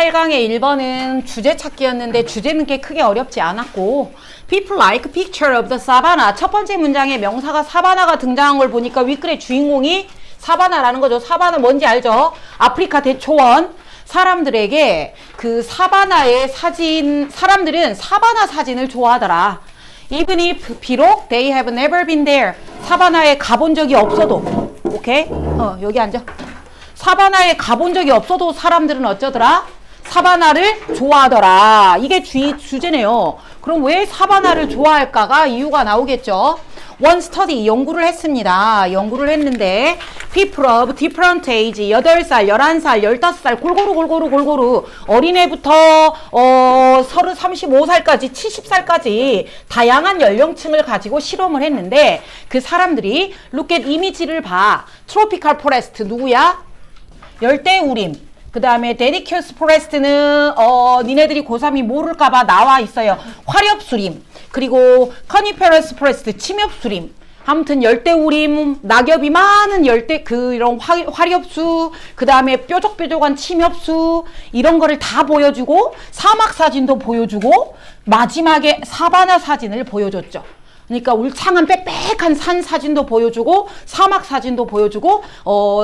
8강의 1번은 주제 찾기였는데 주제는 꽤 크게 어렵지 않았고 People like a picture of the savannah. 첫 번째 문장에 명사가 사바나가 등장한 걸 보니까 윗글의 주인공이 사바나라는 거죠. 사바나 뭔지 알죠? 아프리카 대초원. 사람들에게 그 사바나의 사진, 사람들은 사바나 사진을 좋아하더라. Even if 비록 they have never been there. 사바나에 가본 적이 없어도. 오케이? 여기 앉아. 사바나에 가본 적이 없어도 사람들은 어쩌더라? 사바나를 좋아하더라. 이게 주제네요. 그럼 왜 사바나를 좋아할까가 이유가 나오겠죠. One study, 연구를 했습니다. 연구를 했는데 people of different age, 8살, 11살, 15살, 골고루 어린애부터 35살까지 70살까지 다양한 연령층을 가지고 실험을 했는데 그 사람들이 look at 이미지를 봐. tropical forest 누구야? 열대우림. 그 다음에 데디큐스 포레스트는 니네들이 고3이 모를까봐 나와 있어요. 화렵수림. 그리고 커니페러스 포레스트 침엽수림. 아무튼 열대우림, 낙엽이 많은 이런 화렵수, 그 다음에 뾰족뾰족한 침엽수, 이런 거를 다 보여주고 사막 사진도 보여주고 마지막에 사바나 사진을 보여줬죠. 그러니까 울창한 빽빽한 산 사진도 보여주고 사막 사진도 보여주고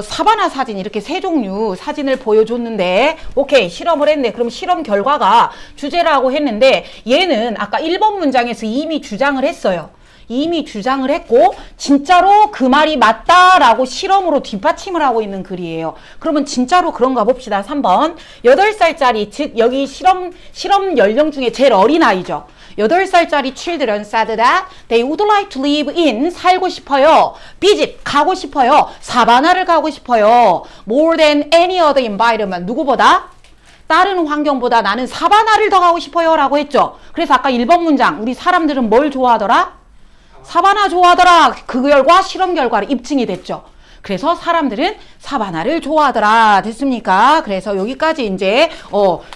사바나 사진 이렇게 세 종류 사진을 보여줬는데 오케이 실험을 했네. 그럼 실험 결과가 주제라고 했는데 얘는 아까 1번 문장에서 이미 주장을 했어요. 이미 주장을 했고 진짜로 그 말이 맞다라고 실험으로 뒷받침을 하고 있는 글이에요. 그러면 진짜로 그런가 봅시다. 3번 8살짜리 즉 여기 실험 연령 중에 제일 어린 아이죠. 8살짜리 children said that they would like to live in 살고 싶어요. 비집 가고 싶어요. 사바나를 가고 싶어요. More than any other environment 누구보다? 다른 환경보다 나는 사바나를 더 가고 싶어요 라고 했죠. 그래서 아까 1번 문장 우리 사람들은 뭘 좋아하더라? 사바나 좋아하더라. 그 결과 실험 결과로 입증이 됐죠. 그래서 사람들은 사바나를 좋아하더라. 됐습니까? 그래서 여기까지 이제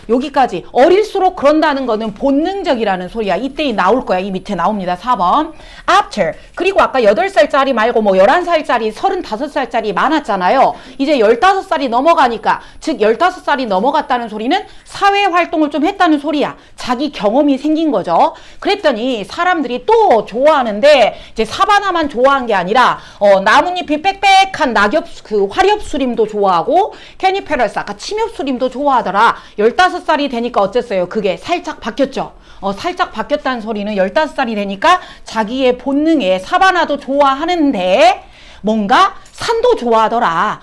여기까지 어릴수록 그런다는 거는 본능적이라는 소리야. 이때 나올 거야. 이 밑에 나옵니다. 4번 after 그리고 아까 8살짜리 말고 뭐 11살짜리 35살짜리 많았잖아요. 이제 15살이 넘어가니까 즉 15살이 넘어갔다는 소리는 사회활동을 좀 했다는 소리야. 자기 경험이 생긴 거죠. 그랬더니 사람들이 또 좋아하는데 이제 사바나만 좋아한 게 아니라 나뭇잎이 빽빽한 낙엽 그 화렵수림도 좋아하고 캐니페러스 아까 침엽수림도 좋아하더라. 15살이 되니까 어쨌어요? 그게 살짝 바뀌었죠. 살짝 바뀌었다는 소리는 15살이 되니까 자기의 본능에 사바나도 좋아하는데 뭔가 산도 좋아하더라.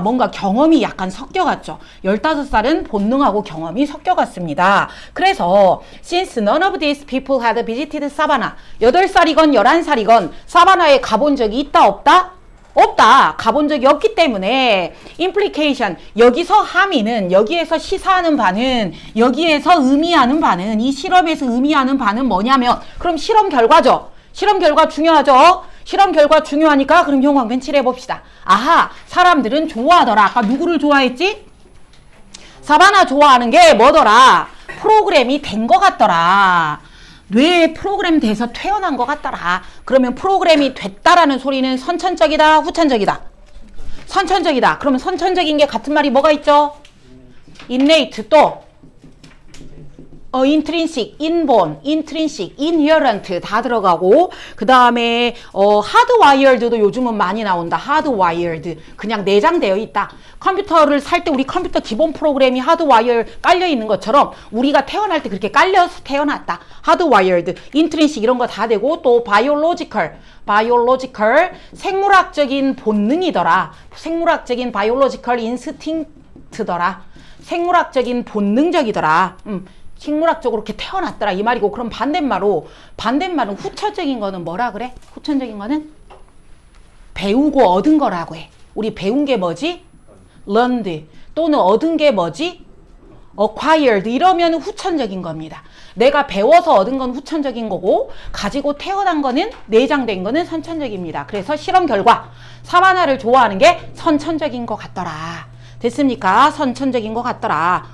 뭔가 경험이 약간 섞여갔죠. 15살은 본능하고 경험이 섞여갔습니다. 그래서 since none of these people had visited savannah 8살이건 11살이건 사바나에 가본 적이 있다 없다? 없다. 가본 적이 없기 때문에 implication 여기서 함의는 여기에서 시사하는 바는 여기에서 의미하는 바는 이 실험에서 의미하는 바는 뭐냐면 그럼 실험 결과죠. 실험 결과 중요하죠. 실험 결과 중요하니까 그럼 형광펜 칠해봅시다. 아하 사람들은 좋아하더라. 아까 누구를 좋아했지? 사바나 좋아하는 게 뭐더라? 프로그램이 된 것 같더라. 뇌에 프로그램 돼서 태어난 것 같더라. 그러면 프로그램이 됐다라는 소리는 선천적이다, 후천적이다? 선천적이다. 그러면 선천적인 게 같은 말이 뭐가 있죠? innate 또 intrinsic, inborn, intrinsic, inherent 다 들어가고 그 다음에 hardwired도 요즘은 많이 나온다. hardwired 그냥 내장되어 있다. 컴퓨터를 살 때 우리 컴퓨터 기본 프로그램이 hardwire 깔려 있는 것처럼 우리가 태어날 때 그렇게 깔려서 태어났다. hardwired, intrinsic 이런 거 다 되고 또 biological 생물학적인 본능이더라. 생물학적인 biological instinct더라. 생물학적인 본능적이더라. 식물학적으로 이렇게 태어났더라 이 말이고 그럼 반대말은 후천적인 거는 뭐라 그래? 후천적인 거는 배우고 얻은 거라고 해. 우리 배운 게 뭐지? learned 또는 얻은 게 뭐지? acquired 이러면 후천적인 겁니다. 내가 배워서 얻은 건 후천적인 거고 가지고 태어난 거는 내장된 거는 선천적입니다. 그래서 실험 결과 사바나를 좋아하는 게 선천적인 것 같더라. 됐습니까? 선천적인 것 같더라.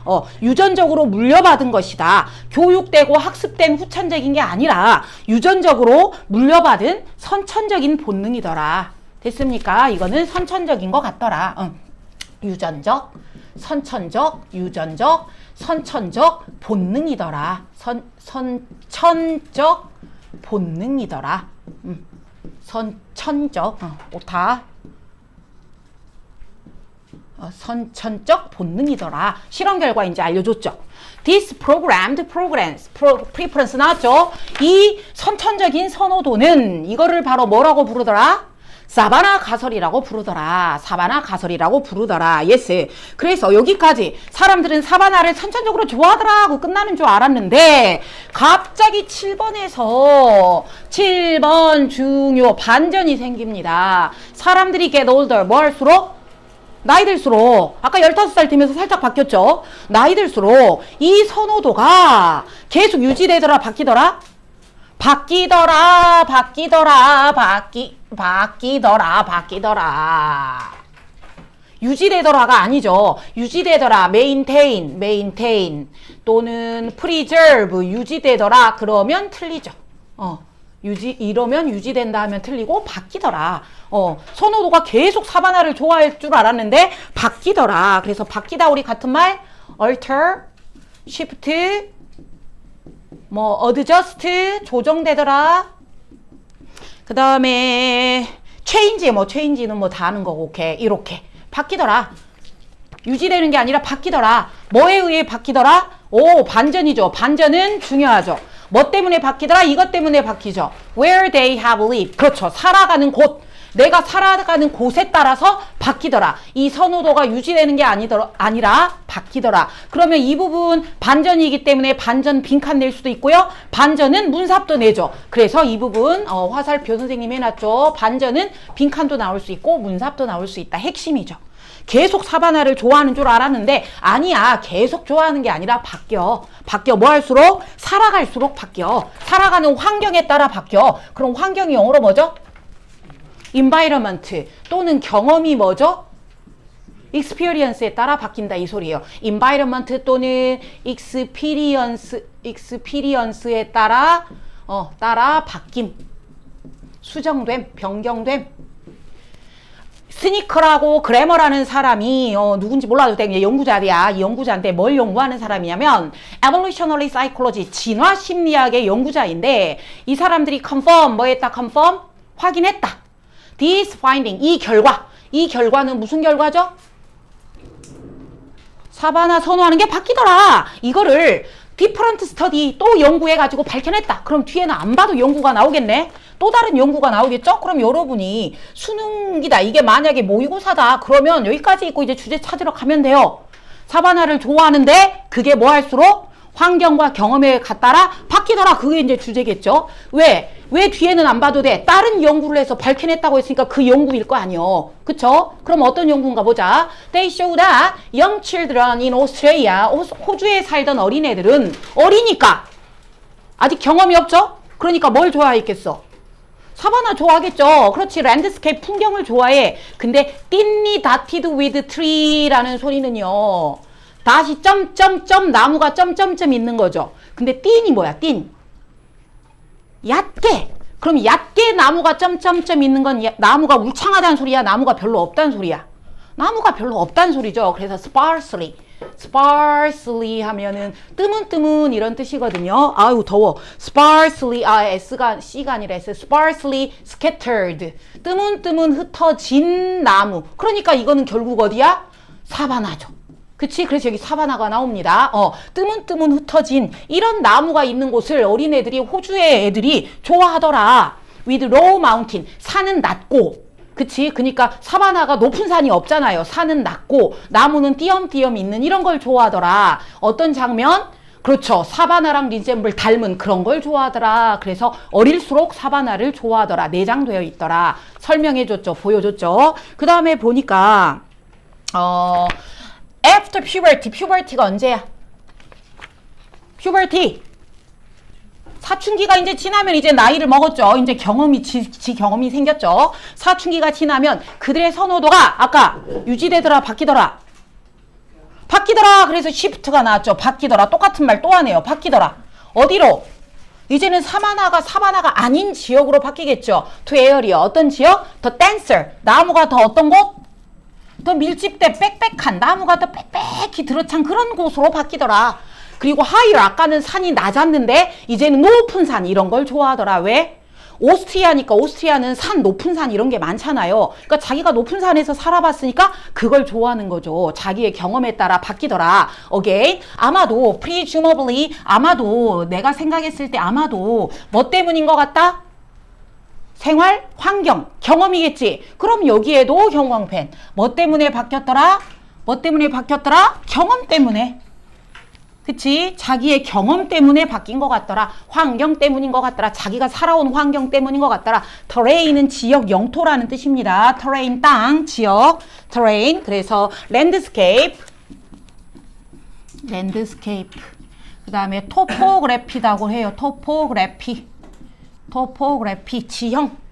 유전적으로 물려받은 것이다. 교육되고 학습된 후천적인 게 아니라 유전적으로 물려받은 선천적인 본능이더라. 됐습니까? 이거는 선천적인 것 같더라. 유전적 선천적, 유전적, 선천적 본능이더라. 선천적 본능이더라. 선천적, 옳다. 선천적 본능이더라. 실험 결과 이제 알려줬죠. This programmed preference 나왔죠. 이 선천적인 선호도는 이거를 바로 뭐라고 부르더라? 사바나 가설이라고 부르더라. 사바나 가설이라고 부르더라. 예스. 그래서 여기까지 사람들은 사바나를 선천적으로 좋아하더라 하고 끝나는 줄 알았는데 갑자기 7번에서 7번 중요 반전이 생깁니다. 사람들이 get older 뭐 할수록? 나이 들수록 아까 15살 되면서 살짝 바뀌었죠. 나이 들수록 이 선호도가 계속 유지되더라 바뀌더라? 바뀌더라. 유지되더라가 아니죠. 유지되더라. maintain 또는 preserve 유지되더라. 그러면 틀리죠. 이러면 유지된다 하면 틀리고 바뀌더라. 선호도가 계속 사바나를 좋아할 줄 알았는데 바뀌더라. 그래서 바뀌다 우리 같은 말 alter, shift, adjust 조정되더라. 그 다음에 change는 다 하는 거고 오케이 이렇게 바뀌더라. 유지되는 게 아니라 바뀌더라. 뭐에 의해 바뀌더라? 반전이죠. 반전은 중요하죠. 뭐 때문에 바뀌더라? 이것 때문에 바뀌죠. Where they have lived. 그렇죠. 살아가는 곳. 내가 살아가는 곳에 따라서 바뀌더라. 이 선호도가 유지되는 게 아니라 바뀌더라. 그러면 이 부분 반전이기 때문에 반전 빈칸 낼 수도 있고요. 반전은 문삽도 내죠. 그래서 이 부분 화살표 선생님이 해놨죠. 반전은 빈칸도 나올 수 있고 문삽도 나올 수 있다. 핵심이죠. 계속 사바나를 좋아하는 줄 알았는데 아니야. 계속 좋아하는 게 아니라 바뀌어 뭐 할수록? 살아갈수록 바뀌어. 살아가는 환경에 따라 바뀌어. 그럼 환경이 영어로 뭐죠? environment 또는 경험이 뭐죠? experience에 따라 바뀐다 이 소리예요. environment 또는 experience에 따라 바뀜, 수정됨, 변경됨. 스니커라고 그래머라는 사람이 누군지 몰라도 돼. 연구자야. 이 연구자인데 뭘 연구하는 사람이냐면 evolutionary psychology 진화 심리학의 연구자인데 이 사람들이 confirm 뭐 했다? confirm 확인했다. This finding 이 결과는 무슨 결과죠? 사바나 선호하는 게 바뀌더라. 이거를 different study 또 연구해가지고 밝혀냈다. 그럼 뒤에는 안 봐도 연구가 나오겠네. 또 다른 연구가 나오겠죠? 그럼 여러분이 수능이다. 이게 만약에 모의고사다. 그러면 여기까지 있고 이제 주제 찾으러 가면 돼요. 사바나를 좋아하는데 그게 뭐 할수록 환경과 경험에 따라 바뀌더라. 그게 이제 주제겠죠. 왜 뒤에는 안 봐도 돼? 다른 연구를 해서 밝혀냈다고 했으니까 그 연구일 거 아니요. 그쵸? 그럼 어떤 연구인가 보자. They show that young children in Australia, 호주에 살던 어린애들은 어리니까 아직 경험이 없죠? 그러니까 뭘 좋아했겠어? 사바나 좋아하겠죠. 그렇지. 랜드스케이프 풍경을 좋아해. 근데 thinly dotted with tree라는 소리는요. 다시 점점점 나무가 점점점 있는 거죠. 근데 띵이 뭐야? 띵. 얕게. 그럼 얕게 나무가 점점점 있는 건 나무가 울창하다는 소리야? 나무가 별로 없다는 소리야? 나무가 별로 없다는 소리죠. 그래서 sparsely 하면은 뜨문뜨문 이런 뜻이거든요. 아유 더워. sparsely C가 아니라 S. sparsely scattered 뜨문뜨문 흩어진 나무. 그러니까 이거는 결국 어디야? 사바나죠. 그치? 그래서 여기 사바나가 나옵니다. 뜨문뜨문 흩어진 이런 나무가 있는 곳을 어린애들이 호주의 애들이 좋아하더라. with low mountain 산은 낮고 그치? 그러니까 사바나가 높은 산이 없잖아요. 산은 낮고 나무는 띄엄띄엄 있는 이런 걸 좋아하더라. 어떤 장면? 그렇죠. 사바나랑 리셈블 닮은 그런 걸 좋아하더라. 그래서 어릴수록 사바나를 좋아하더라. 내장되어 있더라. 설명해줬죠. 보여줬죠. 그 다음에 보니까 after puberty가 언제야? puberty 사춘기가 이제 지나면 이제 나이를 먹었죠. 이제 지 경험이 생겼죠. 사춘기가 지나면 그들의 선호도가 아까 유지되더라, 바뀌더라. 그래서 shift가 나왔죠. 바뀌더라. 똑같은 말 또 하네요. 바뀌더라. 어디로? 이제는 사바나가 아닌 지역으로 바뀌겠죠. to area 어떤 지역? 더 denser 나무가 더 어떤 곳? 더 밀집돼 빽빽한 나무가 더 빽빽히 들어찬 그런 곳으로 바뀌더라. 그리고 higher, 아까는 산이 낮았는데 이제는 높은 산 이런 걸 좋아하더라. 왜? 오스트리아니까 오스트리아는 산, 높은 산 이런 게 많잖아요. 그러니까 자기가 높은 산에서 살아봤으니까 그걸 좋아하는 거죠. 자기의 경험에 따라 바뀌더라. Again, 아마도 presumably, 아마도 내가 생각했을 때 아마도 뭐 때문인 것 같다? 생활, 환경, 경험이겠지. 그럼 여기에도 형광펜. 뭐 때문에 바뀌었더라? 뭐 때문에 바뀌었더라? 경험 때문에. 그치? 자기의 경험 때문에 바뀐 것 같더라. 환경 때문인 것 같더라. 자기가 살아온 환경 때문인 것 같더라. terrain은 지역, 영토라는 뜻입니다. terrain, 땅, 지역, terrain. 그래서 landscape, 그 다음에 topography라고 해요. topography, 지형.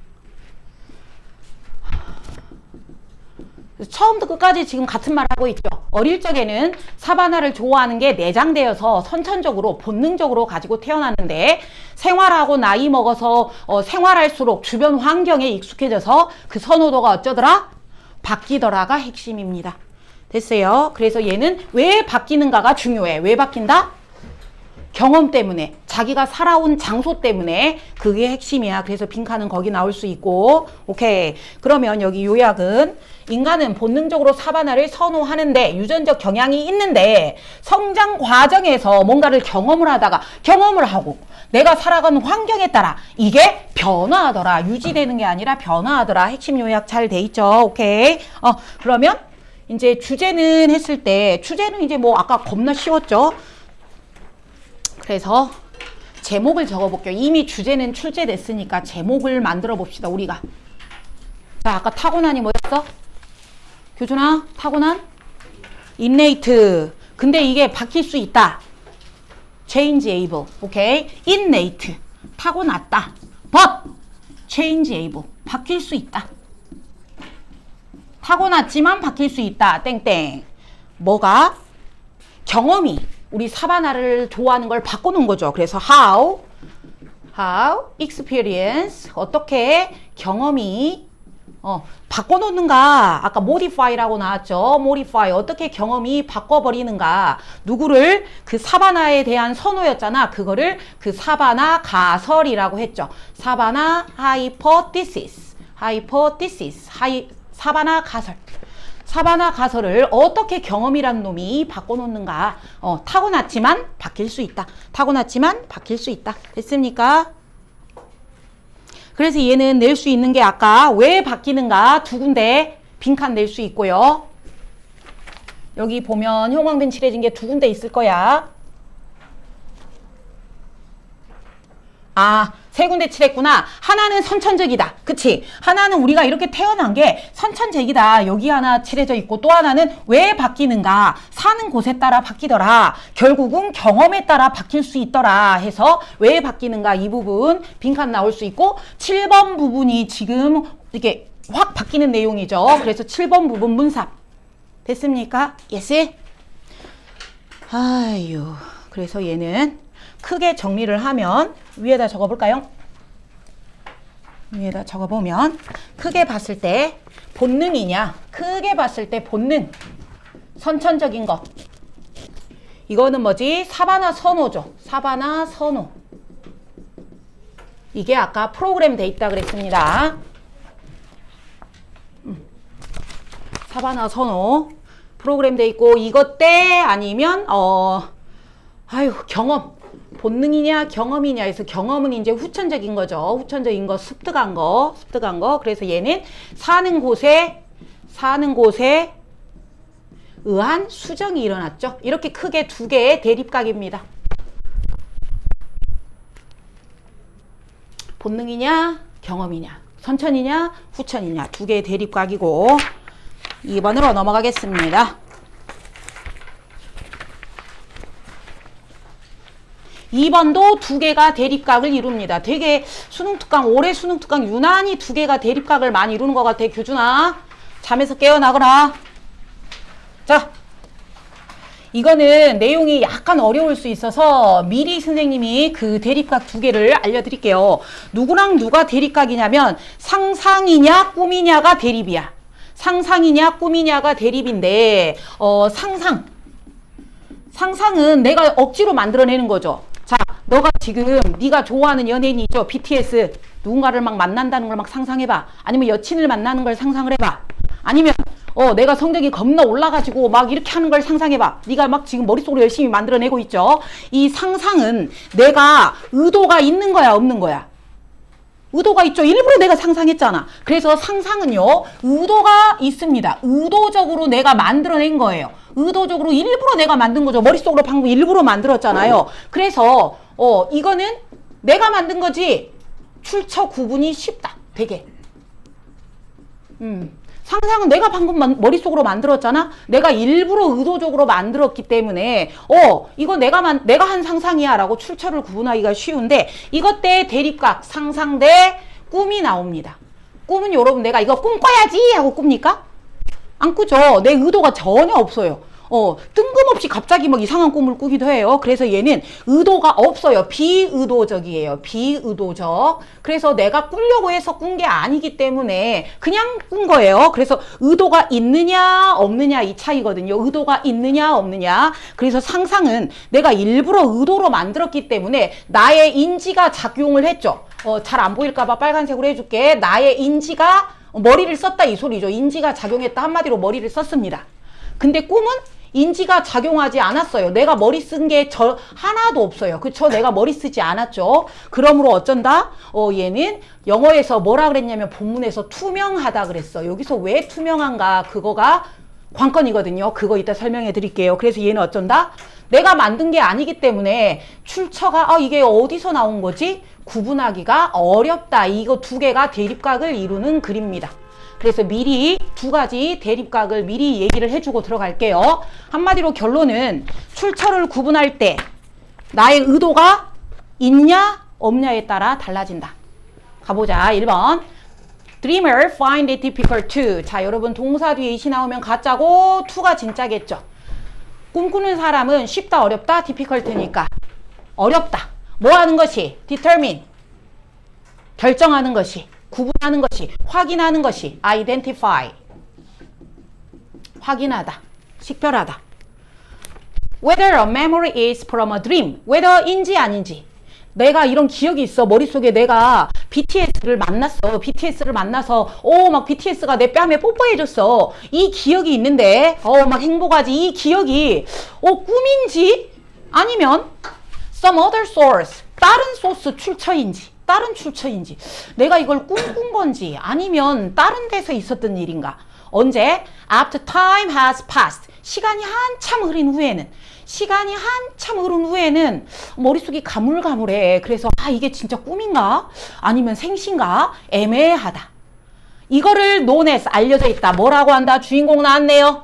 처음부터 끝까지 지금 같은 말 하고 있죠. 어릴 적에는 사바나를 좋아하는 게 내장되어서 선천적으로 본능적으로 가지고 태어났는데 생활하고 나이 먹어서 생활할수록 주변 환경에 익숙해져서 그 선호도가 어쩌더라? 바뀌더라가 핵심입니다. 됐어요. 그래서 얘는 왜 바뀌는가가 중요해. 왜 바뀐다? 경험 때문에, 자기가 살아온 장소 때문에 그게 핵심이야. 그래서 빈칸은 거기 나올 수 있고. 오케이. 그러면 여기 요약은 인간은 본능적으로 사바나를 선호하는데 유전적 경향이 있는데 성장 과정에서 뭔가를 경험을 하다가 경험을 하고 내가 살아가는 환경에 따라 이게 변화하더라. 유지되는 게 아니라 변화하더라. 핵심 요약 잘 돼 있죠. 오케이. 그러면 이제 주제는 했을 때 주제는 이제 뭐 아까 겁나 쉬웠죠. 그래서 제목을 적어볼게요. 이미 주제는 출제됐으니까 제목을 만들어 봅시다. 우리가. 자, 아까 타고난이 뭐였어? 교준아, 타고난? innate. 근데 이게 바뀔 수 있다. changeable. 오케이. innate. 타고났다. but changeable. 바뀔 수 있다. 타고났지만 바뀔 수 있다. 땡땡. 뭐가? 경험이. 우리 사바나를 좋아하는 걸 바꿔놓은 거죠. 그래서 how experience 어떻게 경험이 바꿔놓는가. 아까 modify라고 나왔죠. modify 어떻게 경험이 바꿔버리는가. 누구를? 그 사바나에 대한 선호였잖아. 그거를 그 사바나 가설이라고 했죠. 사바나 hypothesis 사바나 가설. 사바나 가설을 어떻게 경험이란 놈이 바꿔놓는가. 타고났지만 바뀔 수 있다. 타고났지만 바뀔 수 있다. 됐습니까? 그래서 얘는 낼 수 있는 게 아까 왜 바뀌는가 두 군데 빈칸 낼 수 있고요. 여기 보면 형광펜 칠해진 게 두 군데 있을 거야. 아, 세 군데 칠했구나. 하나는 선천적이다. 그치? 하나는 우리가 이렇게 태어난 게 선천적이다. 여기 하나 칠해져 있고 또 하나는 왜 바뀌는가. 사는 곳에 따라 바뀌더라. 결국은 경험에 따라 바뀔 수 있더라 해서 왜 바뀌는가 이 부분 빈칸 나올 수 있고 7번 부분이 지금 이렇게 확 바뀌는 내용이죠. 그래서 7번 부분 문삽. 됐습니까? 예스? 아유, 그래서 얘는 크게 정리를 하면 위에다 적어볼까요? 위에다 적어보면 크게 봤을 때 본능이냐? 크게 봤을 때 본능. 선천적인 거. 이거는 뭐지? 사바나 선호죠. 사바나 선호. 이게 아까 프로그램 돼 있다 그랬습니다. 사바나 선호. 프로그램 돼 있고 이것 때 아니면 경험. 본능이냐 경험이냐 해서 경험은 이제 후천적인 거죠. 후천적인 거, 습득한 거. 그래서 얘는 사는 곳에 의한 수정이 일어났죠. 이렇게 크게 두 개의 대립각입니다. 본능이냐 경험이냐, 선천이냐 후천이냐 두 개의 대립각이고 2번으로 넘어가겠습니다. 2번도 두 개가 대립각을 이룹니다. 되게 수능특강, 올해 수능특강 유난히 두 개가 대립각을 많이 이루는 것 같아. 교준아, 잠에서 깨어나거라. 자, 이거는 내용이 약간 어려울 수 있어서 미리 선생님이 그 대립각 두 개를 알려드릴게요. 누구랑 누가 대립각이냐면 상상이냐 꿈이냐가 대립이야. 상상이냐 꿈이냐가 대립인데 상상은 내가 억지로 만들어내는 거죠. 자, 너가 지금 네가 좋아하는 연예인이 있죠. BTS. 누군가를 막 만난다는 걸 막 상상해봐. 아니면 여친을 만나는 걸 상상을 해봐. 아니면 내가 성적이 겁나 올라가지고 막 이렇게 하는 걸 상상해봐. 네가 막 지금 머릿속으로 열심히 만들어내고 있죠. 이 상상은 내가 의도가 있는 거야, 없는 거야? 의도가 있죠. 일부러 내가 상상했잖아. 그래서 상상은요, 의도가 있습니다. 의도적으로 내가 만들어낸 거예요. 의도적으로 일부러 내가 만든 거죠. 머릿속으로 방금 일부러 만들었잖아요. 그래서 이거는 내가 만든 거지. 출처 구분이 쉽다. 되게. 상상은 내가 방금 머릿속으로 만들었잖아. 내가 일부러 의도적으로 만들었기 때문에 이거 내가 한 상상이야 라고 출처를 구분하기가 쉬운데, 이것 때 대립각 상상 대 꿈이 나옵니다. 꿈은 여러분 내가 이거 꿈꿔야지 하고 꿉니까? 안 꾸죠. 내 의도가 전혀 없어요. 뜬금없이 갑자기 막 이상한 꿈을 꾸기도 해요. 그래서 얘는 의도가 없어요. 비의도적이에요. 비의도적. 그래서 내가 꾸려고 해서 꾼 게 아니기 때문에 그냥 꾼 거예요. 그래서 의도가 있느냐 없느냐 이 차이거든요. 의도가 있느냐 없느냐. 그래서 상상은 내가 일부러 의도로 만들었기 때문에 나의 인지가 작용을 했죠. 잘 안 보일까 봐 빨간색으로 해줄게. 나의 인지가 머리를 썼다 이 소리죠. 인지가 작용했다. 한마디로 머리를 썼습니다. 근데 꿈은 인지가 작용하지 않았어요. 내가 머리 쓴 게 하나도 없어요. 그쵸? 내가 머리 쓰지 않았죠. 그러므로 어쩐다? 얘는 영어에서 뭐라 그랬냐면 본문에서 투명하다 그랬어. 여기서 왜 투명한가? 그거가 관건이거든요. 그거 이따 설명해 드릴게요. 그래서 얘는 어쩐다? 내가 만든 게 아니기 때문에 출처가 이게 어디서 나온 거지? 구분하기가 어렵다. 이거 두 개가 대립각을 이루는 글입니다. 그래서 미리 두 가지 대립각을 미리 얘기를 해주고 들어갈게요. 한마디로 결론은 출처를 구분할 때 나의 의도가 있냐 없냐에 따라 달라진다. 가보자. 1번. Dreamer find it difficult to. 자, 여러분 동사 뒤에 it이 나오면 가짜고 to가 진짜겠죠. 꿈꾸는 사람은 쉽다 어렵다 difficult니까 어렵다. 뭐 하는 것이? determine. 결정하는 것이. 구분하는 것이, 확인하는 것이, identify. 확인하다, 식별하다. Whether a memory is from a dream. whether인지 아닌지. 내가 이런 기억이 있어. 머릿속에 내가 BTS를 만나서 막 BTS가 내 뺨에 뽀뽀해줬어. 이 기억이 있는데 막 행복하지. 이 기억이 꿈인지 아니면 some other source. 다른 소스 출처인지. 다른 출처인지, 내가 이걸 꿈꾼 건지 아니면 다른 데서 있었던 일인가. 언제? After time has passed. 시간이 한참 흐른 후에는 머릿속이 가물가물해. 그래서 이게 진짜 꿈인가? 아니면 생시인가? 애매하다. 이거를 known as 알려져 있다. 뭐라고 한다? 주인공 나왔네요.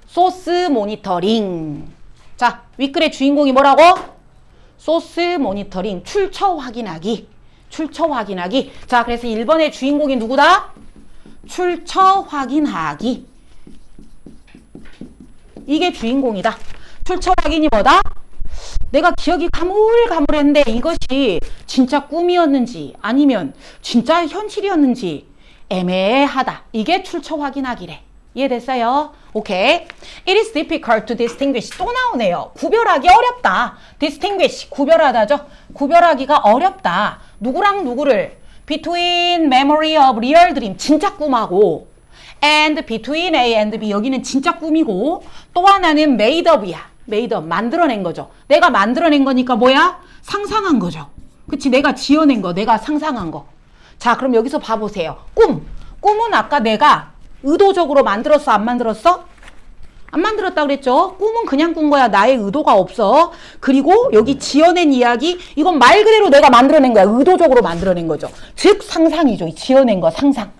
소스 모니터링. 자, 윗글의 주인공이 뭐라고? 소스 모니터링. 출처 확인하기. 자, 그래서 1번의 주인공이 누구다? 출처 확인하기. 이게 주인공이다. 출처 확인이 뭐다? 내가 기억이 가물가물했는데 이것이 진짜 꿈이었는지 아니면 진짜 현실이었는지 애매하다. 이게 출처 확인하기래. 이해됐어요? 오케이. It is difficult to distinguish. 또 나오네요. 구별하기 어렵다. distinguish. 구별하다죠. 구별하기가 어렵다. 누구랑 누구를? between memory of real dream. 진짜 꿈하고 and between A and B. 여기는 진짜 꿈이고 또 하나는 made up이야. made up. 만들어낸 거죠. 내가 만들어낸 거니까 뭐야? 상상한 거죠. 그치? 내가 지어낸 거. 내가 상상한 거. 자, 그럼 여기서 봐보세요. 꿈은 아까 내가 의도적으로 만들었어? 안 만들었어? 안 만들었다 그랬죠? 꿈은 그냥 꾼 거야. 나의 의도가 없어. 그리고 여기 지어낸 이야기, 이건 말 그대로 내가 만들어낸 거야. 의도적으로 만들어낸 거죠. 즉 상상이죠. 지어낸 거 상상.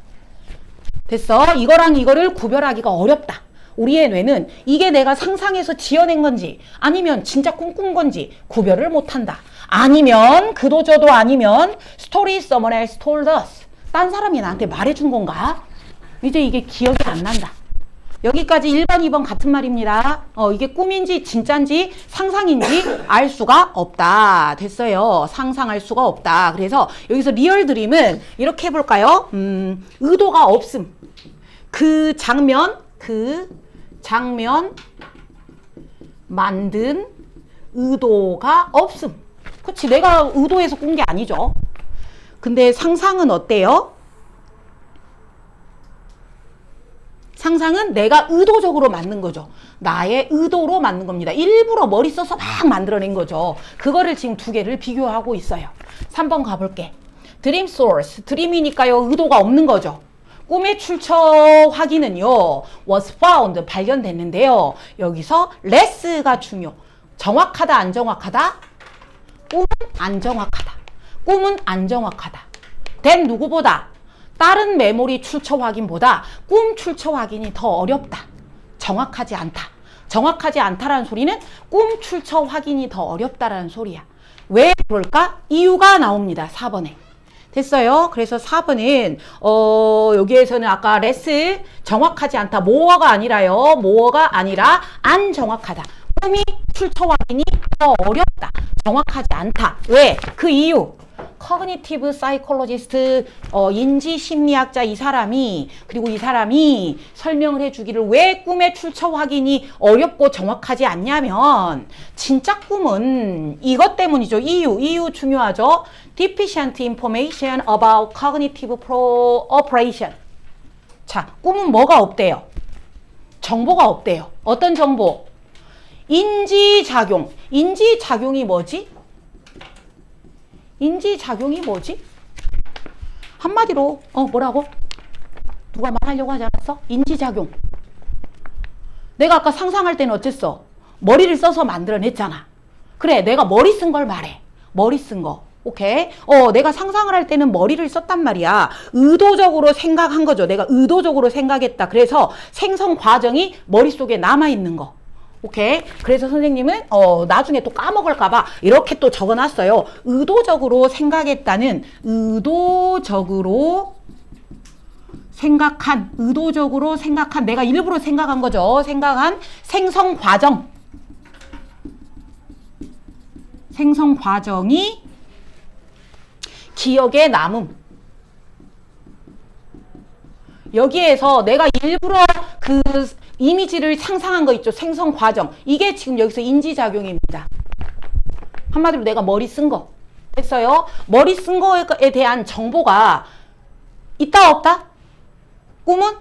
됐어? 이거랑 이거를 구별하기가 어렵다. 우리의 뇌는 이게 내가 상상해서 지어낸 건지 아니면 진짜 꿈꾼 건지 구별을 못한다. 아니면 그도저도 아니면 story someone else told us. 딴 사람이 나한테 말해준 건가? 이제 이게 기억이 안 난다. 여기까지 1번, 2번 같은 말입니다. 이게 꿈인지 진짜인지 상상인지 알 수가 없다. 됐어요. 상상할 수가 없다. 그래서 여기서 리얼 드림은 이렇게 해볼까요? 의도가 없음. 그 장면 만든 의도가 없음. 그치, 내가 의도해서 꾼 게 아니죠. 근데 상상은 어때요? 상상은 내가 의도적으로 만든 거죠. 나의 의도로 만든 겁니다. 일부러 머리 써서 막 만들어낸 거죠. 그거를 지금 두 개를 비교하고 있어요. 3번 가볼게. 드림 소스, 드림이니까요, 의도가 없는 거죠. 꿈의 출처 확인은요, was found, 발견됐는데요. 여기서 less가 중요. 정확하다, 안 정확하다? 꿈은 안 정확하다. 꿈은 안 정확하다. 된 누구보다? 다른 메모리 출처 확인보다 꿈 출처 확인이 더 어렵다. 정확하지 않다. 정확하지 않다라는 소리는 꿈 출처 확인이 더 어렵다라는 소리야. 왜 그럴까? 이유가 나옵니다. 4번에. 됐어요? 그래서 4번은 여기에서는 아까 레스 정확하지 않다. 모어가 아니라요. 모어가 아니라 안 정확하다. 꿈이 출처 확인이 더 어렵다. 정확하지 않다. 왜? 그 이유. 커그니티브 사이콜로지스트 인지 심리학자 이 사람이 설명을 해주기를 왜 꿈의 출처 확인이 어렵고 정확하지 않냐면 진짜 꿈은 이것 때문이죠. 이유 중요하죠. Deficient information about cognitive operation. 자, 꿈은 뭐가 없대요? 정보가 없대요. 어떤 정보? 인지작용. 인지작용이 뭐지? 인지작용이 뭐지? 한마디로 뭐라고? 누가 말하려고 하지 않았어? 인지작용. 내가 아까 상상할 때는 어쨌어? 머리를 써서 만들어냈잖아. 그래, 내가 머리 쓴 걸 말해. 머리 쓴 거. 오케이? 내가 상상을 할 때는 머리를 썼단 말이야. 의도적으로 생각한 거죠. 내가 의도적으로 생각했다. 그래서 생성 과정이 머릿속에 남아있는 거. 오케이. 그래서 선생님은 나중에 또 까먹을까봐 이렇게 또 적어놨어요. 의도적으로 생각했다는 의도적으로 생각한 내가 일부러 생각한 거죠. 생각한 생성 과정이 기억에 남음. 여기에서 내가 일부러 그 이미지를 상상한 거 있죠. 생성 과정. 이게 지금 여기서 인지작용입니다. 한마디로 내가 머리 쓴 거. 됐어요? 머리 쓴 거에 대한 정보가 있다 없다? 꿈은?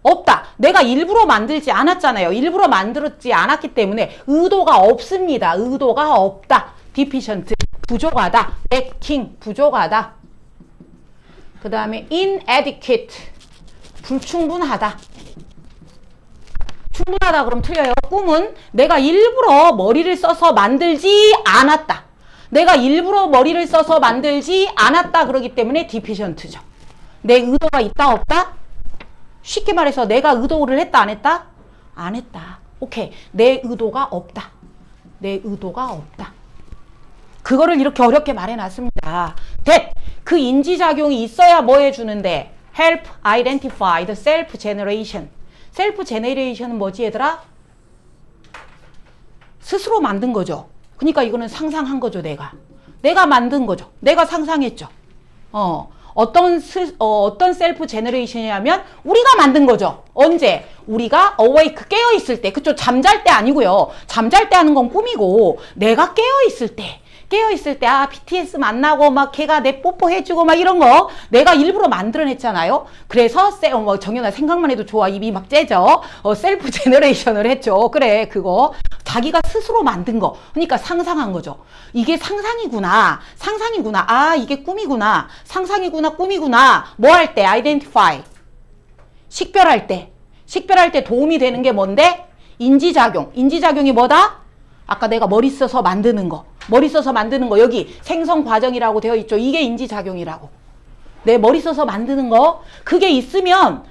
없다. 내가 일부러 만들지 않았잖아요. 일부러 만들었지 않았기 때문에 의도가 없습니다. 의도가 없다. deficient, 부족하다. lacking, 부족하다. 그 다음에 inadequate, 불충분하다. 충분하다 그럼 틀려요. 꿈은 내가 일부러 머리를 써서 만들지 않았다. 내가 일부러 머리를 써서 만들지 않았다 그러기 때문에 deficient죠. 내 의도가 있다 없다? 쉽게 말해서 내가 의도를 했다 안 했다? 안 했다. 오케이. 내 의도가 없다. 내 의도가 없다. 그거를 이렇게 어렵게 말해놨습니다. 그 인지작용이 있어야 뭐 해주는데? help identify the self-generation. 셀프 제너레이션은 뭐지 얘들아? 스스로 만든 거죠. 그러니까 이거는 상상한 거죠. 내가 만든 거죠. 내가 상상했죠. 어떤 셀프 제너레이션이냐면 우리가 만든 거죠. 언제? 우리가 awake 깨어있을 때. 그쵸? 잠잘 때 아니고요. 잠잘 때 하는 건 꿈이고 내가 깨어있을 때 BTS 만나고 막 걔가 내 뽀뽀해주고 막 이런 거 내가 일부러 만들어냈잖아요. 그래서 정연아 생각만 해도 좋아. 입이 막 째져. 셀프 제너레이션을 했죠. 그래, 그거 자기가 스스로 만든 거. 그러니까 상상한 거죠. 이게 상상이구나. 아, 이게 꿈이구나. 상상이구나, 꿈이구나. 뭐 할 때? identify. 식별할 때 도움이 되는 게 뭔데? 인지작용. 인지작용이 뭐다? 아까 내가 머리 써서 만드는 거. 여기 생성 과정이라고 되어 있죠. 이게 인지작용이라고. 내 머리 써서 만드는 거. 그게 있으면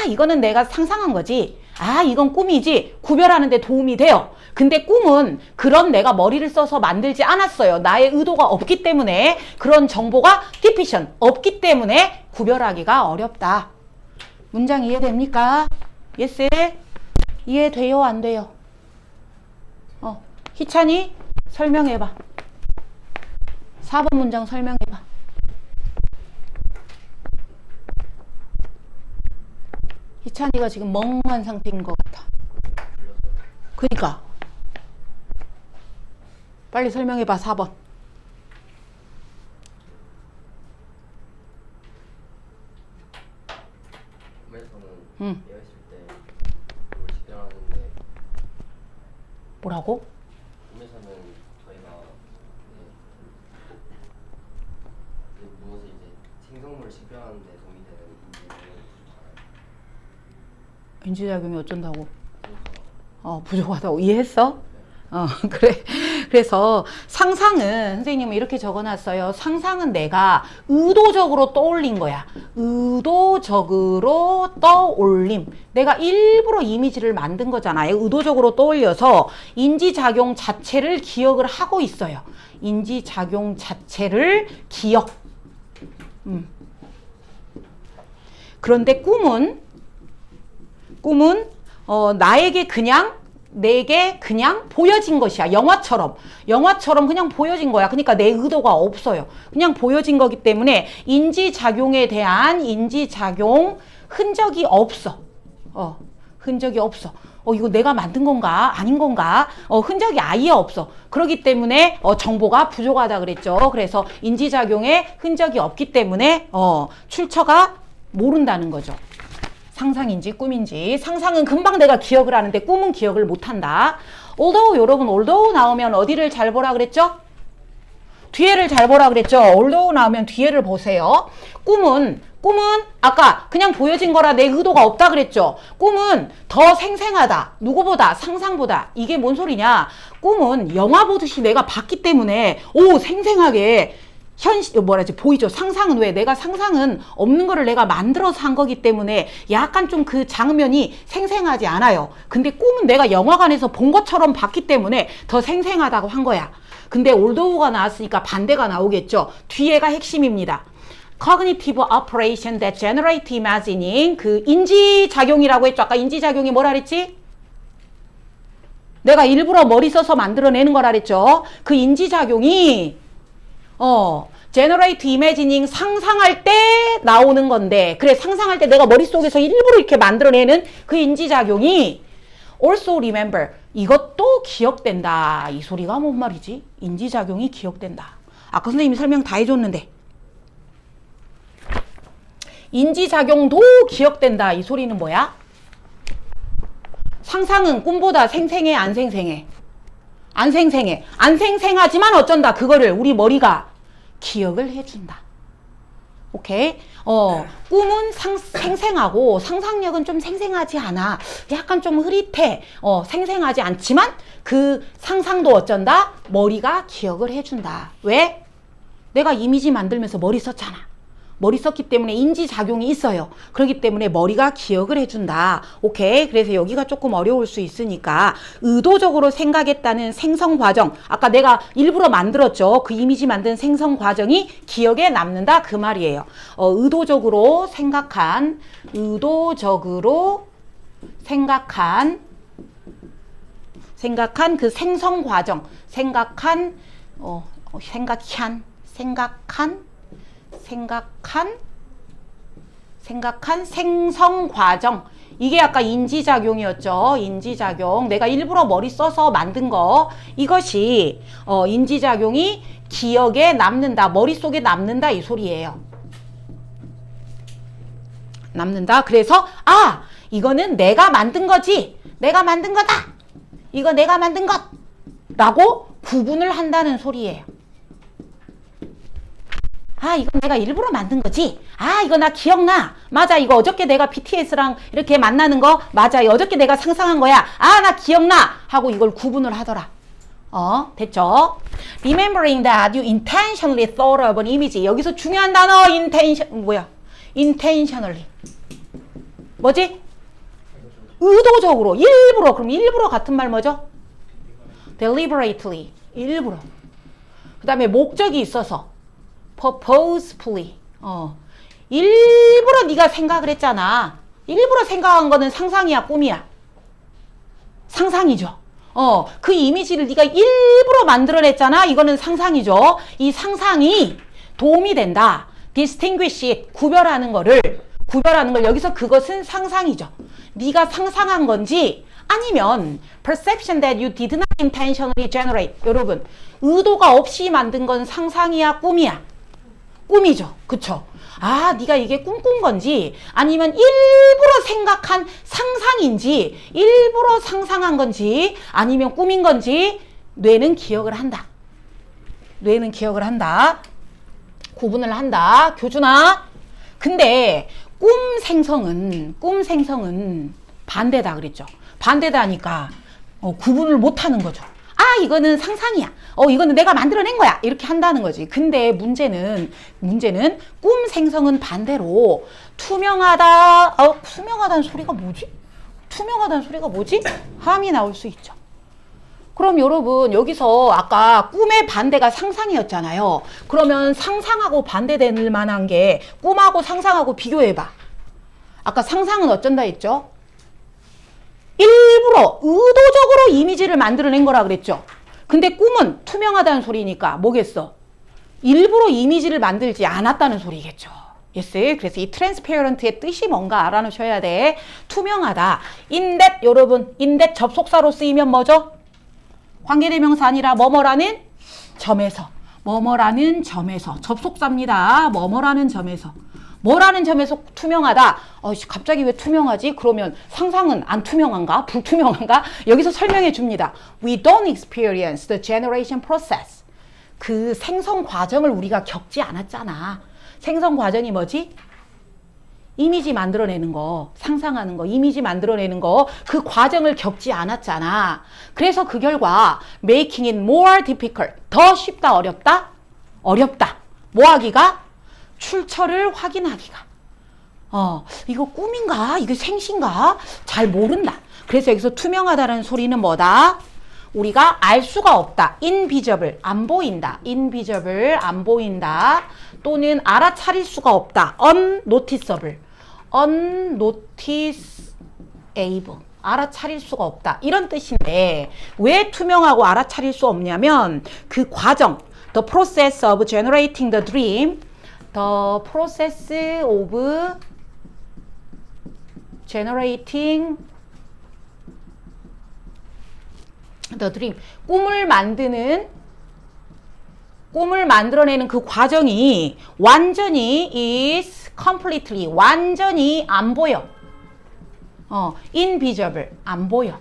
이거는 내가 상상한 거지. 이건 꿈이지. 구별하는 데 도움이 돼요. 근데 꿈은 그런 내가 머리를 써서 만들지 않았어요. 나의 의도가 없기 때문에 그런 정보가 deficient, 없기 때문에 구별하기가 어렵다. 문장 이해됩니까? Yes? 이해돼요? 안 돼요? 희찬이 설명해봐. 4번 문장 설명해봐. 희찬이 수찬이가 지금 멍한 상태인 것 같아. 그니까. 빨리 설명해봐, 4번. 꿈에서는 깨어 있을 때 꿈을 집행하는데 뭐라고? 꿈에서는 저희가 무엇을 이제 생성물을 식별하는 데 도움이 되는 인지작용이 어쩐다고? 부족하다고. 이해했어? 그래. 그래서 상상은 선생님은 이렇게 적어놨어요. 상상은 내가 의도적으로 떠올린 거야. 의도적으로 떠올림. 내가 일부러 이미지를 만든 거잖아요. 의도적으로 떠올려서 인지작용 자체를 기억을 하고 있어요. 인지작용 자체를 기억. 그런데 꿈은 내게 그냥 보여진 것이야. 영화처럼 그냥 보여진 거야. 그러니까 내 의도가 없어요. 그냥 보여진 거기 때문에 인지작용에 대한 인지작용 흔적이 없어. 흔적이 없어. 이거 내가 만든 건가? 아닌 건가? 흔적이 아예 없어. 그렇기 때문에 정보가 부족하다 그랬죠. 그래서 인지작용에 흔적이 없기 때문에 출처가 모른다는 거죠. 상상인지 꿈인지. 상상은 금방 내가 기억을 하는데 꿈은 기억을 못한다. although 나오면 어디를 잘 보라 그랬죠? 뒤에를 잘 보라 그랬죠? although 나오면 뒤에를 보세요. 꿈은 아까 그냥 보여진 거라 내 의도가 없다 그랬죠? 꿈은 더 생생하다. 누구보다? 상상보다. 이게 뭔 소리냐? 꿈은 영화 보듯이 내가 봤기 때문에 생생하게 보이죠. 상상은 왜? 상상은 없는 거를 내가 만들어서 한 거기 때문에 약간 좀 그 장면이 생생하지 않아요. 근데 꿈은 내가 영화관에서 본 것처럼 봤기 때문에 더 생생하다고 한 거야. 근데 올도우가 나왔으니까 반대가 나오겠죠. 뒤에가 핵심입니다. Cognitive operation that generate imagining. 그 인지작용이라고 했죠. 아까 인지작용이 뭐라 그랬지? 내가 일부러 머리 써서 만들어내는 거라 그랬죠. 그 인지작용이 generate imagining 상상할 때 나오는 건데, 그래, 상상할 때 내가 머릿속에서 일부러 이렇게 만들어내는 그 인지작용이 also remember, 이것도 기억된다. 이 소리가 뭔 말이지? 인지작용이 기억된다. 아까 선생님이 설명 다 해줬는데 인지작용도 기억된다. 이 소리는 뭐야? 상상은 꿈보다 생생해, 안 생생해? 안 생생해. 안 생생하지만 어쩐다. 그거를 우리 머리가 기억을 해준다. 오케이? 꿈은 생생하고 상상력은 좀 생생하지 않아. 약간 좀 흐릿해. 생생하지 않지만 그 상상도 어쩐다? 머리가 기억을 해준다. 왜? 내가 이미지 만들면서 머리 썼잖아. 머리 썼기 때문에 인지작용이 있어요. 그렇기 때문에 머리가 기억을 해준다. 오케이? 그래서 여기가 조금 어려울 수 있으니까 의도적으로 생각했다는 생성 과정. 아까 내가 일부러 만들었죠. 그 이미지 만든 생성 과정이 기억에 남는다. 그 말이에요. 의도적으로 생각한 그 생성 과정. 생각한 생성 과정. 이게 아까 인지작용이었죠. 인지작용. 내가 일부러 머리 써서 만든 거. 이것이 인지작용이 기억에 남는다. 머릿속에 남는다. 이 소리예요. 남는다. 그래서 이거는 내가 만든 거지. 내가 만든 거다. 이거 내가 만든 것. 라고 구분을 한다는 소리예요. 이건 내가 일부러 만든 거지. 이거 나 기억나. 맞아, 이거 어저께 내가 BTS랑 이렇게 만나는 거 맞아. 어저께 내가 상상한 거야. 나 기억나. 하고 이걸 구분을 하더라. 됐죠? Remembering that you intentionally thought of an image. 여기서 중요한 단어 intentionally. 뭐지? 의도적으로, 일부러. 그럼 일부러 같은 말 뭐죠? deliberately. 일부러. 그 다음에 목적이 있어서 purposefully. 일부러 네가 생각을 했잖아. 일부러 생각한 거는 상상이야, 꿈이야? 상상이죠. 그 이미지를 네가 일부러 만들어냈잖아. 이거는 상상이죠. 이 상상이 도움이 된다. distinguish it, 구별하는 거를 구별하는 걸 여기서 그것은 상상이죠. 네가 상상한 건지 아니면 perception that you did not intentionally generate. 여러분, 의도가 없이 만든 건 상상이야, 꿈이야? 꿈이죠. 그쵸? 아, 네가 이게 꿈꾼 건지 아니면 일부러 생각한 상상인지 일부러 상상한 건지 아니면 꿈인 건지 뇌는 기억을 한다. 뇌는 기억을 한다. 구분을 한다. 교준아. 근데 꿈 생성은 반대다 그랬죠. 반대다니까 구분을 못 하는 거죠. 아, 이거는 상상이야. 이거는 내가 만들어낸 거야. 이렇게 한다는 거지. 근데 문제는 꿈 생성은 반대로 투명하다. 투명하다는 소리가 뭐지? 투명하다는 소리가 뭐지? 함이 나올 수 있죠. 그럼 여러분 여기서 아까 꿈의 반대가 상상이었잖아요. 그러면 상상하고 반대될 만한 게 꿈하고 상상하고 비교해봐. 아까 상상은 어쩐다 했죠? 일부러 의도적으로 이미지를 만들어낸 거라 그랬죠. 근데 꿈은 투명하다는 소리니까 뭐겠어? 일부러 이미지를 만들지 않았다는 소리겠죠. yes. 그래서 이 transparent의 뜻이 뭔가 알아놓으셔야 돼. 투명하다. in that 여러분 in that 접속사로 쓰이면 뭐죠? 관계대명사 아니라 뭐뭐라는 점에서 뭐뭐라는 점에서 접속사입니다. 뭐뭐라는 점에서 뭐라는 점에서 투명하다. 갑자기 왜 투명하지? 그러면 상상은 안 투명한가? 불투명한가? 여기서 설명해 줍니다. We don't experience the generation process. 그 생성 과정을 우리가 겪지 않았잖아. 생성 과정이 뭐지? 이미지 만들어내는 거, 상상하는 거, 이미지 만들어내는 거, 그 과정을 겪지 않았잖아. 그래서 그 결과 making it more difficult. 더 쉽다, 어렵다? 어렵다. 뭐 하기가? 출처를 확인하기가. 이거 꿈인가? 이게 생신가? 잘 모른다. 그래서 여기서 투명하다는 소리는 뭐다? 우리가 알 수가 없다. invisible, 안 보인다. invisible, 안 보인다. 또는 알아차릴 수가 없다. unnoticeable, unnoticeable, 알아차릴 수가 없다. 이런 뜻인데 왜 투명하고 알아차릴 수 없냐면 그 과정, the process of generating the dream, the process of generating the dream, 꿈을 만들어내는 그 과정이 완전히 is completely, 완전히 안 보여. invisible, 안 보여.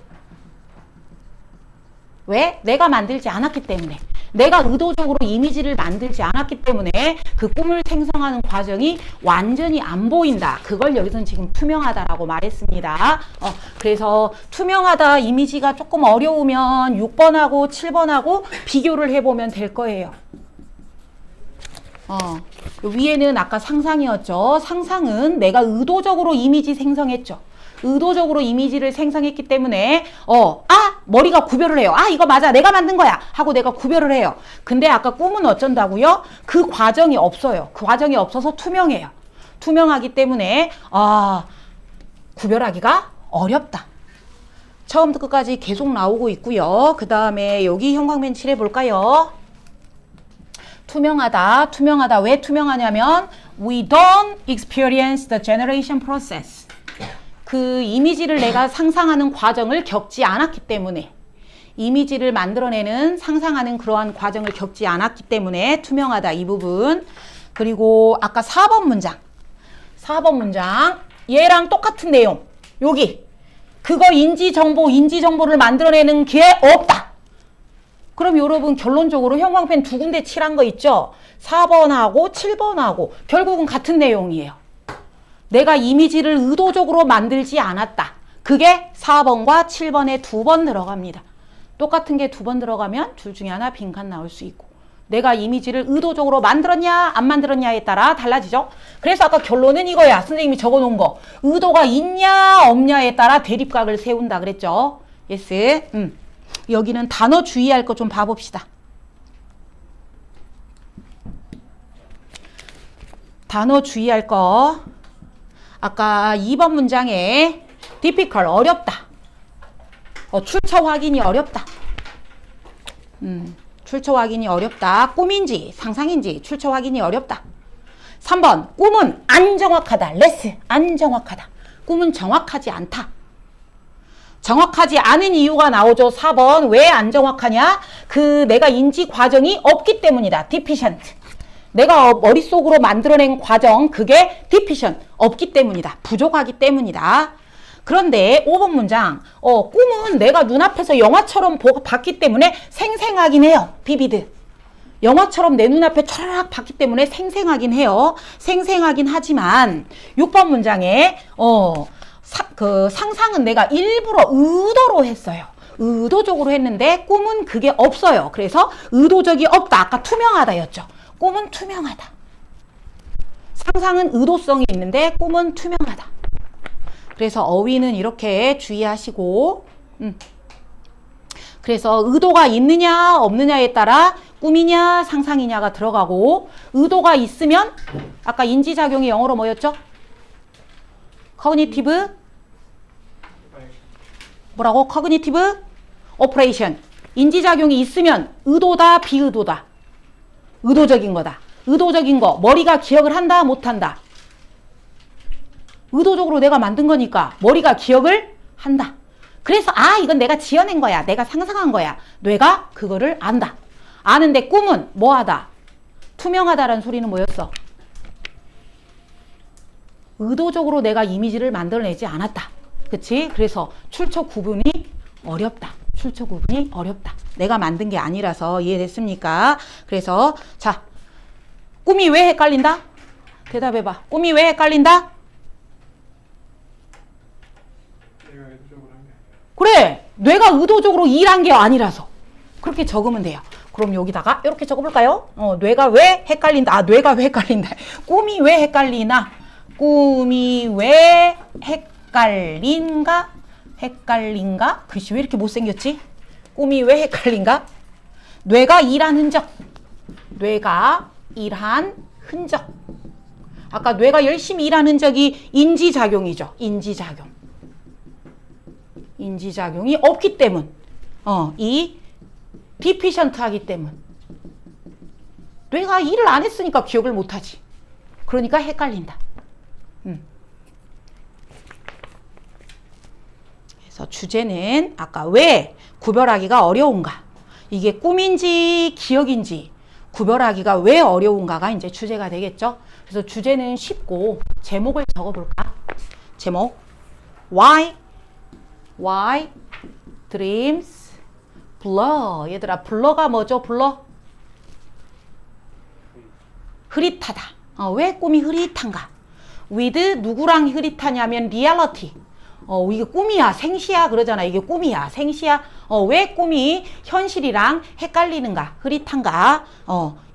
왜? 내가 만들지 않았기 때문에. 내가 의도적으로 이미지를 만들지 않았기 때문에 그 꿈을 생성하는 과정이 완전히 안 보인다. 그걸 여기서는 지금 투명하다라고 말했습니다. 그래서 투명하다 이미지가 조금 어려우면 6번하고 7번하고 비교를 해보면 될 거예요. 위에는 아까 상상이었죠. 상상은 내가 의도적으로 이미지 생성했죠. 의도적으로 이미지를 생성했기 때문에 머리가 구별을 해요. 이거 맞아, 내가 만든 거야 하고 내가 구별을 해요. 근데 아까 꿈은 어쩐다고요? 그 과정이 없어요. 그 과정이 없어서 투명해요. 투명하기 때문에 구별하기가 어렵다. 처음부터 끝까지 계속 나오고 있고요. 그 다음에 여기 형광펜 칠해 볼까요? 투명하다. 왜 투명하냐면 we don't experience the generation process. 그 이미지를 내가 상상하는 과정을 겪지 않았기 때문에, 이미지를 만들어내는 상상하는 그러한 과정을 겪지 않았기 때문에 투명하다, 이 부분. 그리고 아까 4번 문장 얘랑 똑같은 내용. 여기 그거 인지정보를 만들어내는 게 없다. 그럼 여러분 결론적으로 형광펜 두 군데 칠한 거 있죠? 4번하고 7번하고 결국은 같은 내용이에요. 내가 이미지를 의도적으로 만들지 않았다. 그게 4번과 7번에 2번 들어갑니다. 똑같은 게 2번 들어가면 둘 중에 하나 빈칸 나올 수 있고, 내가 이미지를 의도적으로 만들었냐 안 만들었냐에 따라 달라지죠. 그래서 아까 결론은 이거야. 선생님이 적어놓은 거. 의도가 있냐 없냐에 따라 대립각을 세운다 그랬죠. yes. 여기는 단어 주의할 거 좀 봐봅시다. 단어 주의할 거. 아까 2번 문장에 difficult, 어렵다. 출처 확인이 어렵다. 출처 확인이 어렵다. 꿈인지 상상인지 출처 확인이 어렵다. 3번 꿈은 안 정확하다. 레스 안 정확하다. 꿈은 정확하지 않다. 정확하지 않은 이유가 나오죠. 4번 왜 안 정확하냐? 그 내가 인지 과정이 없기 때문이다. deficient. 내가 머릿속으로 만들어낸 과정 그게 deficient. 없기 때문이다. 부족하기 때문이다. 그런데 5번 문장 꿈은 내가 눈앞에서 영화처럼 봤기 때문에 생생하긴 해요. 비비드. 영화처럼 내 눈앞에 촤락 봤기 때문에 생생하긴 해요. 생생하긴 하지만 6번 문장에 그 상상은 내가 일부러 의도로 했어요. 의도적으로 했는데 꿈은 그게 없어요. 그래서 의도적이 없다. 아까 투명하다였죠. 꿈은 투명하다. 상상은 의도성이 있는데 꿈은 투명하다. 그래서 어휘는 이렇게 주의하시고 그래서 의도가 있느냐 없느냐에 따라 꿈이냐 상상이냐가 들어가고 의도가 있으면 아까 인지작용이 영어로 뭐였죠? cognitive 뭐라고? cognitive operation. 인지작용이 있으면 의도다 비의도다. 의도적인 거다. 의도적인 거 머리가 기억을 한다 못한다. 의도적으로 내가 만든 거니까 머리가 기억을 한다. 그래서 이건 내가 지어낸 거야. 내가 상상한 거야. 뇌가 그거를 안다. 아는데 꿈은 뭐하다? 투명하다라는 소리는 뭐였어? 의도적으로 내가 이미지를 만들어내지 않았다. 그치? 그래서 출처 구분이 어렵다. 출처 구분이 어렵다. 내가 만든 게 아니라서 이해됐습니까? 그래서 자, 꿈이 왜 헷갈린다? 대답해봐. 꿈이 왜 헷갈린다? 그래, 뇌가 의도적으로 일한 게 아니라서 그렇게 적으면 돼요. 그럼 여기다가 이렇게 적어볼까요? 뇌가 왜 헷갈린다. 뇌가 왜 헷갈린다. 꿈이 왜 헷갈리나? 꿈이 왜 헷갈린가? 헷갈린가? 글씨 왜 이렇게 못생겼지? 꿈이 왜 헷갈린가? 뇌가 일한 흔적. 뇌가 일한 흔적. 아까 뇌가 열심히 일한 흔적이 인지작용이죠. 인지작용. 인지작용이 없기 때문. 이 디피션트 하기 때문. 뇌가 일을 안 했으니까 기억을 못하지. 그러니까 헷갈린다. 그래서 주제는 아까 왜 구별하기가 어려운가. 이게 꿈인지 기억인지 구별하기가 왜 어려운가가 이제 주제가 되겠죠. 그래서 주제는 쉽고 제목을 적어볼까? 제목 Why dreams blur. 얘들아 blur가 뭐죠? blur? 흐릿하다. 왜 꿈이 흐릿한가? with 누구랑 흐릿하냐면 reality. 이게 꿈이야 생시야 그러잖아. 이게 꿈이야 생시야. 왜 꿈이 현실이랑 헷갈리는가 흐릿한가.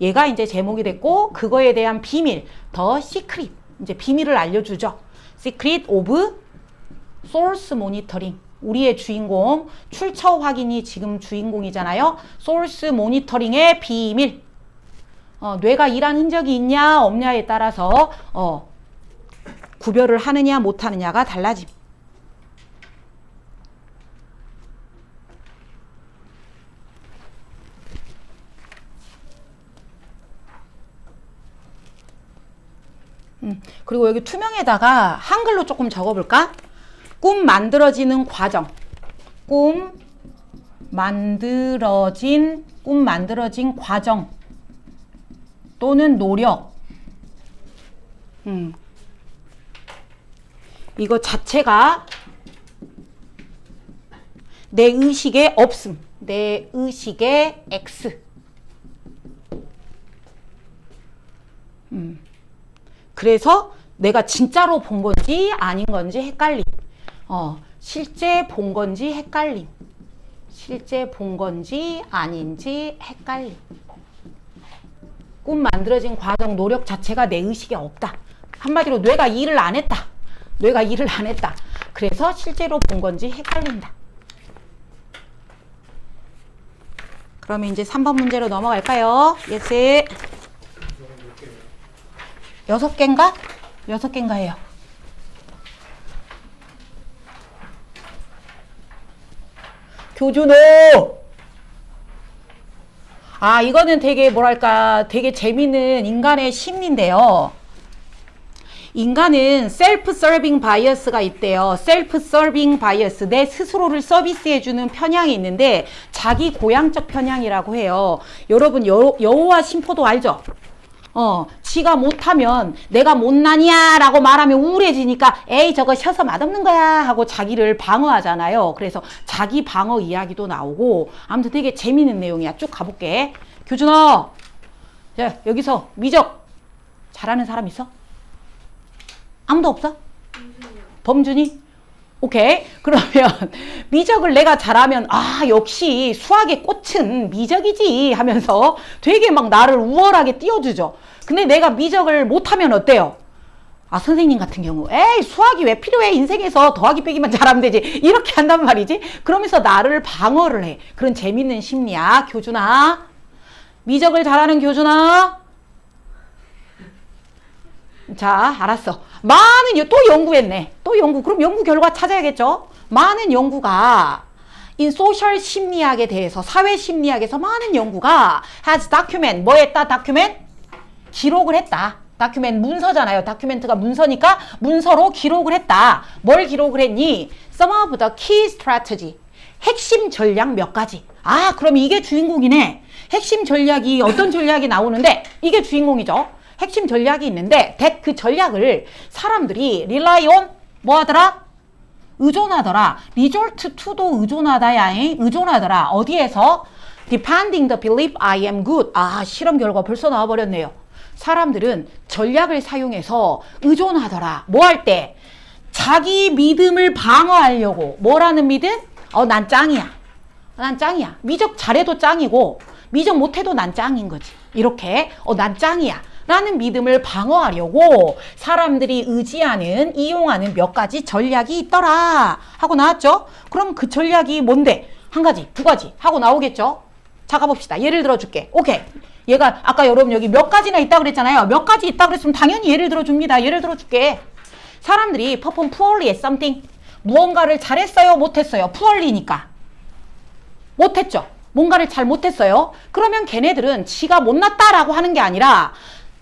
얘가 이제 제목이 됐고 그거에 대한 비밀 더 secret. 이제 비밀을 알려주죠. secret of source monitoring. 우리의 주인공 출처 확인이 지금 주인공이잖아요. source monitoring의 비밀. 뇌가 일한 흔적이 있냐 없냐에 따라서 구별을 하느냐 못하느냐가 달라짐. 그리고 여기 투명에다가 한글로 조금 적어볼까? 꿈 만들어지는 과정. 꿈 만들어진 과정 또는 노력. 이거 자체가 내 의식에 없음. 내 의식에 X. 그래서 내가 진짜로 본 건지 아닌 건지 헷갈림. 실제 본 건지 헷갈림. 실제 본 건지 아닌지 헷갈림. 꿈 만들어진 과정 노력 자체가 내 의식에 없다. 한마디로 뇌가 일을 안 했다. 뇌가 일을 안 했다. 그래서 실제로 본 건지 헷갈린다. 그러면 이제 3번 문제로 넘어갈까요? 예스. 6개인가? 6개인가 해요. 교준호! 이거는 되게 뭐랄까 되게 재밌는 인간의 심리인데요. 인간은 셀프 서빙 바이어스가 있대요. 셀프 서빙 바이어스. 내 스스로를 서비스해주는 편향이 있는데 자기 고향적 편향이라고 해요. 여러분 여호와 심포도 알죠? 지가 못하면 내가 못나냐 라고 말하면 우울해지니까 에이 저거 쉬어서 맛없는 거야 하고 자기를 방어하잖아요. 그래서 자기 방어 이야기도 나오고 아무튼 되게 재미있는 내용이야. 쭉 가볼게. 교준아, 자, 여기서 미적 잘하는 사람 있어? 아무도 없어? 범준이? 오케이. 그러면 미적을 내가 잘하면 아 역시 수학의 꽃은 미적이지 하면서 되게 막 나를 우월하게 띄워주죠. 근데 내가 미적을 못하면 어때요? 아 선생님 같은 경우 에이 수학이 왜 필요해 인생에서 더하기 빼기만 잘하면 되지 이렇게 한단 말이지. 그러면서 나를 방어를 해. 그런 재밌는 심리야. 교준아, 미적을 잘하는 교준아. 자, 알았어. 또 연구했네. 또 연구. 그럼 연구 결과 찾아야겠죠? 많은 연구가 in social 심리학에 대해서, 사회 심리학에서 많은 연구가 has document, 뭐 했다? document? 기록을 했다. document 문서잖아요. document가 문서니까 문서로 기록을 했다. 뭘 기록을 했니? Some of the key strategy. 핵심 전략 몇 가지. 아, 그럼 이게 주인공이네. 핵심 전략이 어떤 전략이 나오는데 이게 주인공이죠. 핵심 전략이 있는데 그 전략을 사람들이 rely on 뭐 하더라? 의존하더라. resort to도 의존하다야. 의존하더라. 어디에서? depending the belief I am good. 아, 실험 결과 벌써 나와버렸네요. 사람들은 전략을 사용해서 의존하더라. 뭐 할 때? 자기 믿음을 방어하려고. 뭐라는 믿음? 난 짱이야. 난 짱이야. 미적 잘해도 짱이고 미적 못해도 난 짱인 거지. 이렇게 난 짱이야 라는 믿음을 방어하려고 사람들이 의지하는, 이용하는 몇 가지 전략이 있더라 하고 나왔죠. 그럼 그 전략이 뭔데? 한 가지, 두 가지 하고 나오겠죠. 자, 가봅시다. 예를 들어줄게. 오케이. 얘가 아까 여러분 여기 몇 가지나 있다 그랬잖아요. 몇 가지 있다 그랬으면 당연히 예를 들어줍니다. 예를 들어줄게. 사람들이 perform poorly at something. 무언가를 잘했어요? 못했어요? poorly니까. 못했죠. 뭔가를 잘 못했어요. 그러면 걔네들은 지가 못났다라고 하는 게 아니라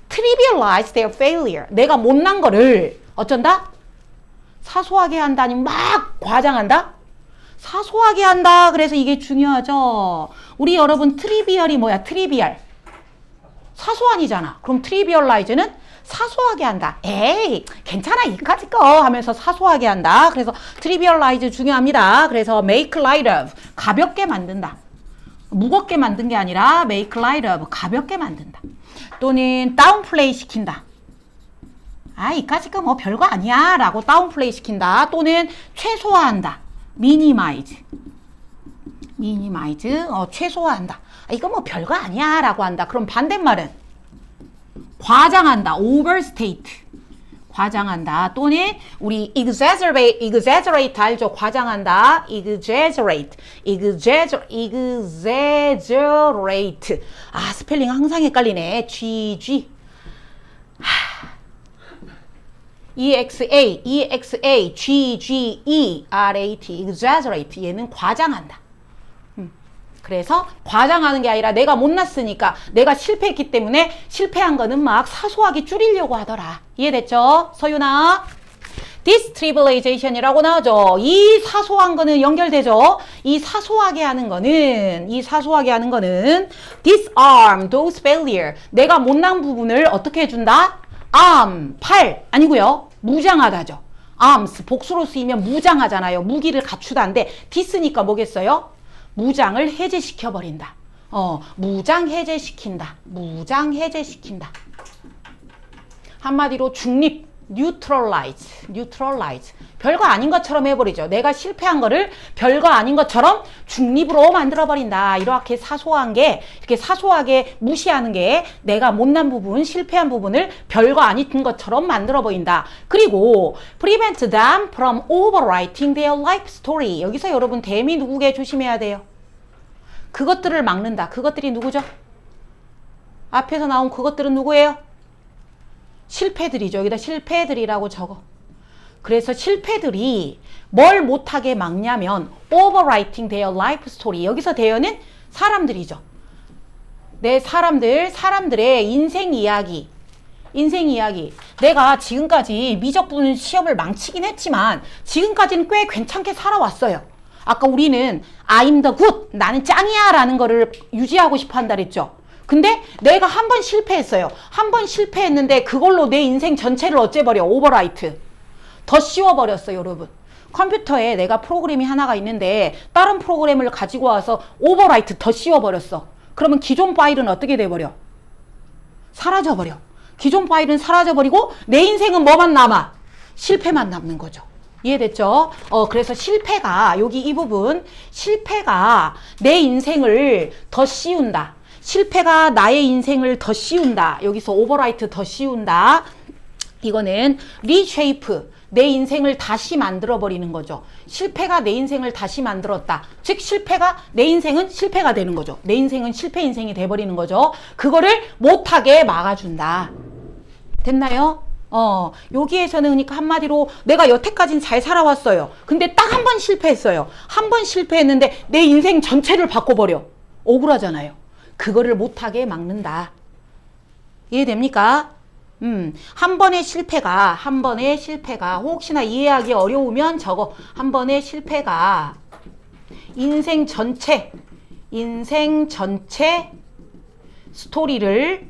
trivialize their failure. 내가 못난 거를 어쩐다? 사소하게 한다 아니면 막 과장한다? 사소하게 한다. 그래서 이게 중요하죠. 우리 여러분 트리비얼이 뭐야? 트리비얼. 사소한이잖아. 그럼 트리비얼라이즈는 사소하게 한다. 에이 괜찮아 이까짓 거 하면서 사소하게 한다. 그래서 트리비얼라이즈 중요합니다. 그래서 make light of 가볍게 만든다. 무겁게 만든 게 아니라 make light of 가볍게 만든다. 또는 다운플레이 시킨다. 아 이까짓 거 뭐 별거 아니야 라고 다운플레이 시킨다. 또는 최소화한다. minimize. 최소화한다. 아, 이거 뭐 별거 아니야 라고 한다. 그럼 반대말은 과장한다. overstate. 과장한다. 또는 우리 exaggerate 알죠? 과장한다. exaggerate. 아 스펠링 항상 헷갈리네. GG. exaggerate. exaggerate. 얘는 과장한다. 그래서 과장하는 게 아니라 내가 못났으니까 내가 실패했기 때문에 실패한 거는 막 사소하게 줄이려고 하더라. 이해됐죠? 서윤아. distribulation이라고 나오죠. 이 사소한 거는 연결되죠. 이 사소하게 하는 거는 disarm those failure. 내가 못난 부분을 어떻게 해준다? arm, 팔 아니고요. 무장하다죠. arms, 복수로 쓰이면 무장하잖아요. 무기를 갖추다인데 dis니까 뭐겠어요? 무장을 해제시켜버린다. 무장 해제시킨다. 한마디로 중립, neutralize. 별거 아닌 것처럼 해버리죠. 내가 실패한 거를 별거 아닌 것처럼 중립으로 만들어버린다. 이렇게 이렇게 사소하게 무시하는 게 내가 못난 부분, 실패한 부분을 별거 아닌 것처럼 만들어버린다. 그리고 prevent them from overwriting their life story. 여기서 여러분 대미 누구게 조심해야 돼요. 그것들을 막는다. 그것들이 누구죠? 앞에서 나온 그것들은 누구예요? 실패들이죠. 여기다 실패들이라고 적어. 그래서 실패들이 뭘 못하게 막냐면 overwriting their life story. 여기서 their는 사람들이죠. 사람들의 인생 이야기. 인생 이야기. 내가 지금까지 미적분 시험을 망치긴 했지만 지금까지는 꽤 괜찮게 살아왔어요. 아까 우리는 I'm the good, 나는 짱이야 라는 거를 유지하고 싶어 한다 그랬죠. 근데 내가 한 번 실패했어요. 한 번 실패했는데 그걸로 내 인생 전체를 어째버려. 오버라이트. 더 씌워버렸어 여러분. 컴퓨터에 내가 프로그램이 하나가 있는데 다른 프로그램을 가지고 와서 오버라이트 더 씌워버렸어. 그러면 기존 파일은 어떻게 돼버려? 사라져버려. 기존 파일은 사라져버리고 내 인생은 뭐만 남아? 실패만 남는 거죠. 이해됐죠? 그래서 실패가 여기 이 부분 실패가 내 인생을 더 씌운다. 실패가 나의 인생을 더 씌운다. 여기서 오버라이트 더 씌운다. 이거는 리쉐이프. 내 인생을 다시 만들어버리는 거죠. 실패가 내 인생을 다시 만들었다. 즉 실패가 내 인생은 실패가 되는 거죠. 내 인생은 실패 인생이 돼버리는 거죠. 그거를 못하게 막아준다. 됐나요? 여기에서는 그러니까 한마디로 내가 여태까지는 잘 살아왔어요. 근데 딱 한 번 실패했어요. 한 번 실패했는데 내 인생 전체를 바꿔버려. 억울하잖아요. 그거를 못하게 막는다. 이해됩니까? 한 번의 실패가 혹시나 이해하기 어려우면 저거 한 번의 실패가 인생 전체 스토리를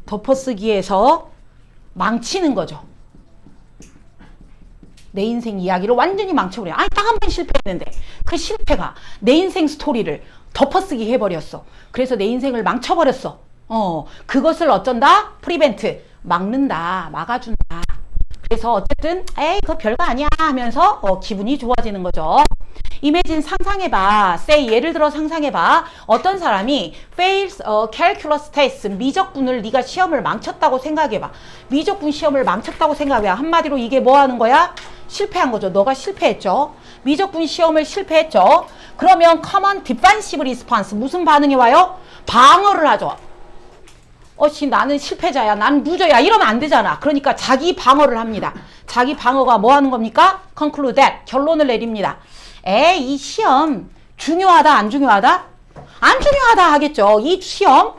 덮어쓰기에서 망치는 거죠. 내 인생 이야기를 완전히 망쳐버려. 아니 딱 한 번 실패했는데 그 실패가 내 인생 스토리를 덮어쓰기 해버렸어. 그래서 내 인생을 망쳐버렸어. 그것을 어쩐다? 프리벤트. 막는다. 막아준다. 그래서 어쨌든 에이 그거 별거 아니야 하면서 기분이 좋아지는 거죠. 이매진 상상해봐. say 예를 들어 상상해봐. 어떤 사람이 fails a calculus test 미적분을 네가 시험을 망쳤다고 생각해봐. 미적분 시험을 망쳤다고 생각해. 한마디로 이게 뭐 하는 거야? 실패한 거죠. 너가 실패했죠. 미적분 시험을 실패했죠. 그러면 common defensive response 무슨 반응이 와요? 방어를 하죠. 나는 실패자야. 난 루저야. 이러면 안 되잖아. 그러니까 자기 방어를 합니다. 자기 방어가 뭐 하는 겁니까? conclude that. 결론을 내립니다. 이 시험 중요하다 안 중요하다? 안 중요하다 하겠죠. 이 시험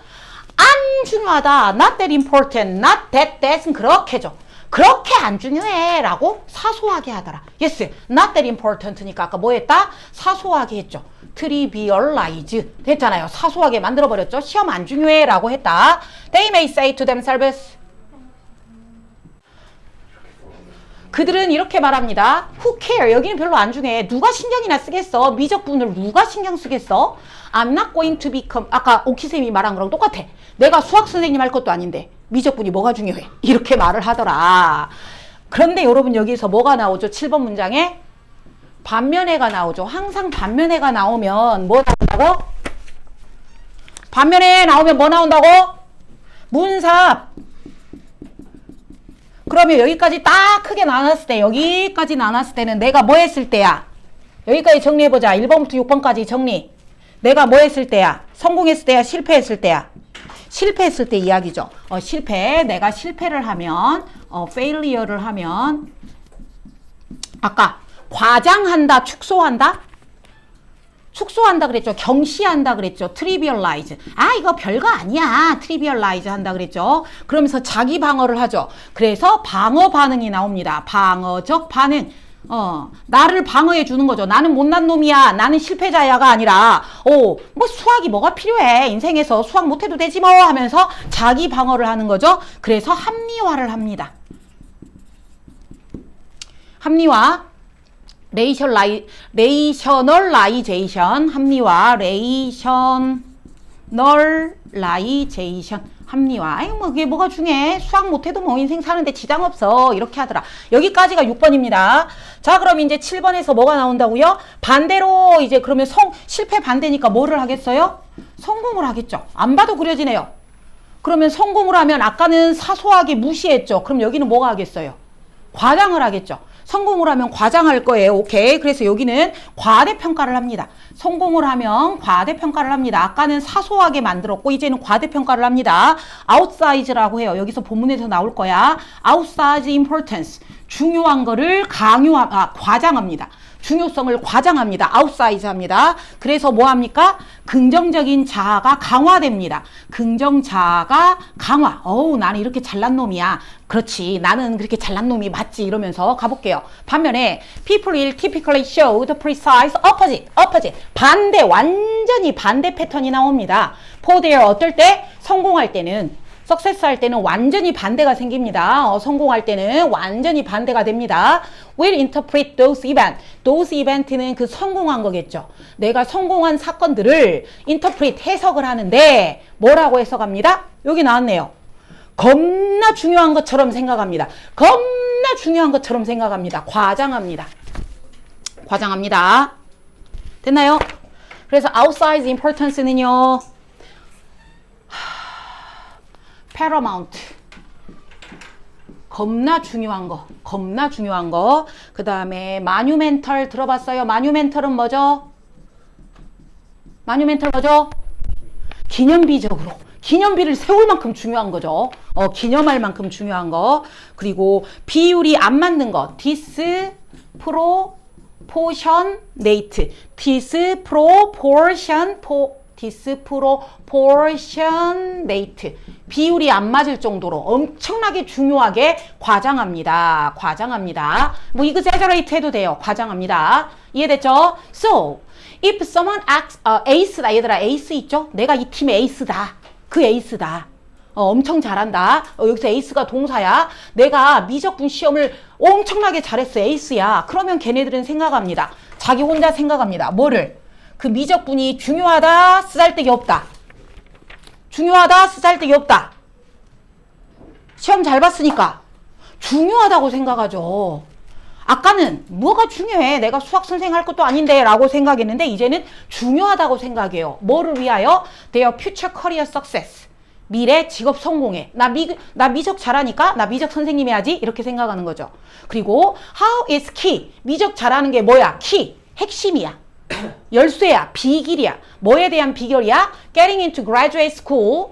안 중요하다. Not that important. Not that은 그렇게죠. 그렇게 안 중요해 라고 사소하게 하더라. Yes, not that important니까 아까 뭐 했다? 사소하게 했죠. trivialize 됐잖아요. 사소하게 만들어버렸죠. 시험 안 중요해 라고 했다. They may say to themselves 그들은 이렇게 말합니다. Who care? 여기는 별로 안 중요해. 누가 신경이나 쓰겠어? 미적분을 누가 신경 쓰겠어? I'm not going to become 아까 오키쌤이 말한 거랑 똑같아. 내가 수학 선생님 할 것도 아닌데 미적분이 뭐가 중요해? 이렇게 말을 하더라. 그런데 여러분 여기서 뭐가 나오죠? 7번 문장에 반면에가 나오죠. 항상 반면에가 나오면 뭐 나온다고? 반면에 나오면 뭐 나온다고? 문삽. 그러면 여기까지 딱 크게 나눴을 때 여기까지 나눴을 때는 내가 뭐 했을 때야? 여기까지 정리해보자. 1번부터 6번까지 정리. 내가 뭐 했을 때야? 성공했을 때야? 실패했을 때야? 실패했을 때 이야기죠. 내가 실패를 하면 failure를 하면 아까 과장한다, 축소한다? 축소한다 그랬죠. 경시한다 그랬죠. trivialize. 이거 별거 아니야. trivialize 한다 그랬죠. 그러면서 자기 방어를 하죠. 그래서 방어 반응이 나옵니다. 방어적 반응. 나를 방어해 주는 거죠. 나는 못난 놈이야. 나는 실패자야가 아니라 뭐 수학이 뭐가 필요해. 인생에서 수학 못해도 되지 뭐 하면서 자기 방어를 하는 거죠. 그래서 합리화를 합니다. 합리화. 레이셔널라이제이션 합리화 레이셔널라이제이션 합리화. 뭐 그게 뭐가 중요해. 수학 못해도 뭐 인생 사는데 지장 없어. 이렇게 하더라. 여기까지가 6번입니다. 자 그럼 이제 7번에서 뭐가 나온다고요? 반대로 이제 그러면 실패 반대니까 뭐를 하겠어요? 성공을 하겠죠. 안 봐도 그려지네요. 그러면 성공을 하면 아까는 사소하게 무시했죠. 그럼 여기는 뭐가 하겠어요? 과장을 하겠죠. 성공을 하면 과장할 거예요. 오케이. 그래서 여기는 과대평가를 합니다. 성공을 하면 과대평가를 합니다. 아까는 사소하게 만들었고 이제는 과대평가를 합니다. outsize라고 해요. 여기서 본문에서 나올 거야. outsize importance. 중요한 거를 과장합니다. 중요성을 과장합니다. 아웃사이즈합니다. 그래서 뭐합니까? 긍정적인 자아가 강화됩니다. 긍정 자아가 강화. 어우, 나는 이렇게 잘난 놈이야. 그렇지, 나는 그렇게 잘난 놈이 맞지, 이러면서 가볼게요. 반면에 people will typically show the precise opposite. 반대, 완전히 반대 패턴이 나옵니다. for their 어떨 때? 성공할 때는, 석세스 할 때는 완전히 반대가 생깁니다. 성공할 때는 완전히 반대가 됩니다. will interpret those event는 그 성공한 거겠죠. 내가 성공한 사건들을 interpret, 해석을 하는데 뭐라고 해석합니다? 여기 나왔네요. 겁나 중요한 것처럼 생각합니다. 겁나 중요한 것처럼 생각합니다. 과장합니다. 됐나요? 그래서 outsize importance는요, paramount, 겁나 중요한 거. 그 다음에 monumental 들어봤어요? monumental은 뭐죠? 기념비를 세울 만큼 중요한 거죠. 기념할 만큼 중요한 거. 그리고 비율이 안 맞는 거, disproportionate. 비율이 안 맞을 정도로 엄청나게 중요하게 과장합니다. 뭐 exaggerate 해도 돼요. 과장합니다. 이해됐죠? So, if someone acts, ace다. 얘들아, ace 있죠? 내가 이 팀의 에이스다. 그 에이스다. 엄청 잘한다. 여기서 에이스가 동사야. 내가 미적분 시험을 엄청나게 잘했어. 에이스야. 그러면 걔네들은 생각합니다. 자기 혼자 생각합니다. 뭐를? 그 미적분이 중요하다, 쓰잘데기 없다. 시험 잘 봤으니까 중요하다고 생각하죠. 아까는 뭐가 중요해? 내가 수학 선생님 할 것도 아닌데 라고 생각했는데 이제는 중요하다고 생각해요. 뭐를 위하여? Their future career success. 미래 직업 성공에. 나 미적 잘하니까 나 미적 선생님 해야지, 이렇게 생각하는 거죠. 그리고 how is key. 미적 잘하는 게 뭐야? key. 핵심이야. 열쇠야. 비결이야. 뭐에 대한 비결이야? Getting into graduate school.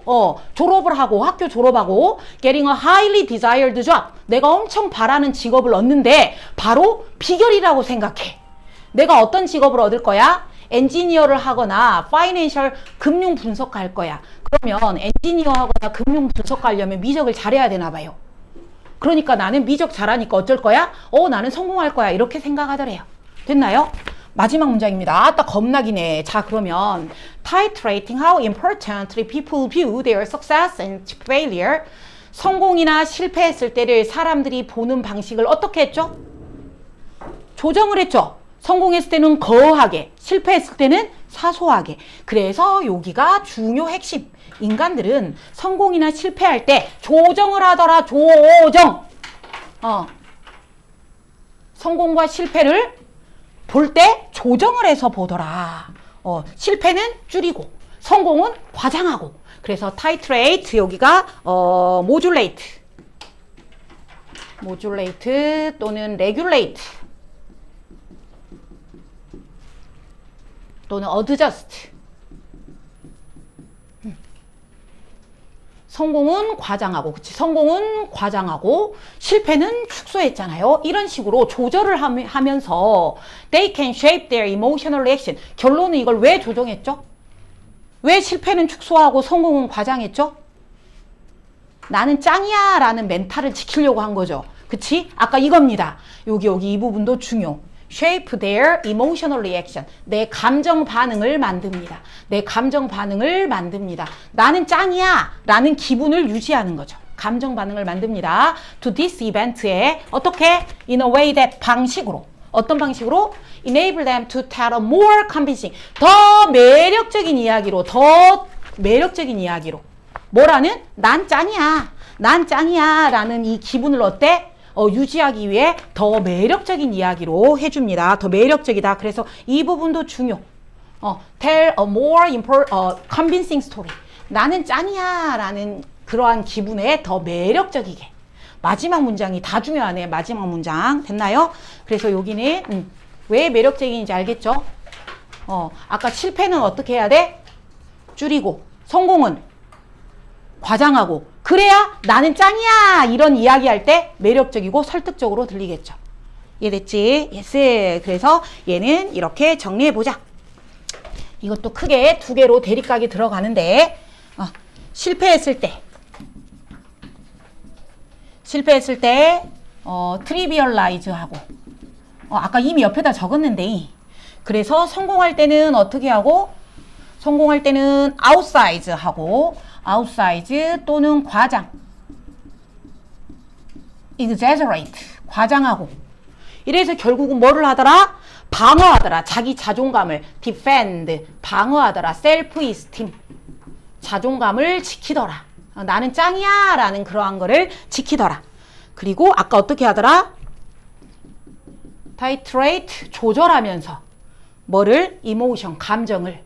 졸업을 하고, 학교 졸업하고, getting a highly desired job. 내가 엄청 바라는 직업을 얻는데 바로 비결이라고 생각해. 내가 어떤 직업을 얻을 거야? 엔지니어를 하거나 파이낸셜 금융 분석가 할 거야. 그러면 엔지니어 하거나 금융 분석가 하려면 미적을 잘해야 되나 봐요. 그러니까 나는 미적 잘하니까 어쩔 거야? 나는 성공할 거야. 이렇게 생각하더래요. 됐나요? 마지막 문장입니다. 아따 겁나기네. 자, 그러면 titrating how importantly people view their success and failure. 성공이나 실패했을 때를 사람들이 보는 방식을 어떻게 했죠? 조정을 했죠. 성공했을 때는 거하게, 실패했을 때는 사소하게. 그래서 여기가 중요 핵심. 인간들은 성공이나 실패할 때 조정을 하더라. 조정. 성공과 실패를 볼 때 조정을 해서 보더라. 실패는 줄이고 성공은 과장하고. 그래서 titrate, 여기가 modulate 또는 regulate 또는 adjust. 성공은 과장하고, 그치? 성공은 과장하고 실패는 축소했잖아요. 이런 식으로 조절을 하면서 they can shape their emotional reaction. 결론은 이걸 왜 조정했죠? 왜 실패는 축소하고 성공은 과장했죠? 나는 짱이야 라는 멘탈을 지키려고 한 거죠. 그치? 아까 이겁니다. 여기 이 부분도 중요. shape their emotional reaction. 내 감정 반응을 만듭니다. 나는 짱이야 라는 기분을 유지하는 거죠. 감정 반응을 만듭니다. to this event에 어떻게? in a way that 방식으로. 어떤 방식으로? enable them to tell a more convincing. 더 매력적인 이야기로. 뭐라는? 난 짱이야 라는 이 기분을 어때? 유지하기 위해 더 매력적인 이야기로 해줍니다. 더 매력적이다. 그래서 이 부분도 중요. tell a more convincing story. 나는 짱이야 라는 그러한 기분에 더 매력적이게. 마지막 문장이 다 중요하네. 마지막 문장. 됐나요? 그래서 여기는 왜 매력적인지 알겠죠? 아까 실패는 어떻게 해야 돼? 줄이고, 성공은 과장하고. 그래야 나는 짱이야 이런 이야기할 때 매력적이고 설득적으로 들리겠죠. 이해됐지? 예스. 그래서 얘는 이렇게 정리해보자. 이것도 크게 두 개로 대립각이 들어가는데 실패했을 때 트리비얼라이즈하고 아까 이미 옆에다 적었는데 그래서 성공할 때는 어떻게 하고 성공할 때는 아웃사이즈하고 아웃사이즈 또는 과장 exaggerate 과장하고 이래서 결국은 뭐를 하더라? 방어하더라. 자기 자존감을 defend 방어하더라. self-esteem 자존감을 지키더라. 나는 짱이야 라는 그러한 거를 지키더라. 그리고 아까 어떻게 하더라? titrate 조절하면서 뭐를? emotion 감정을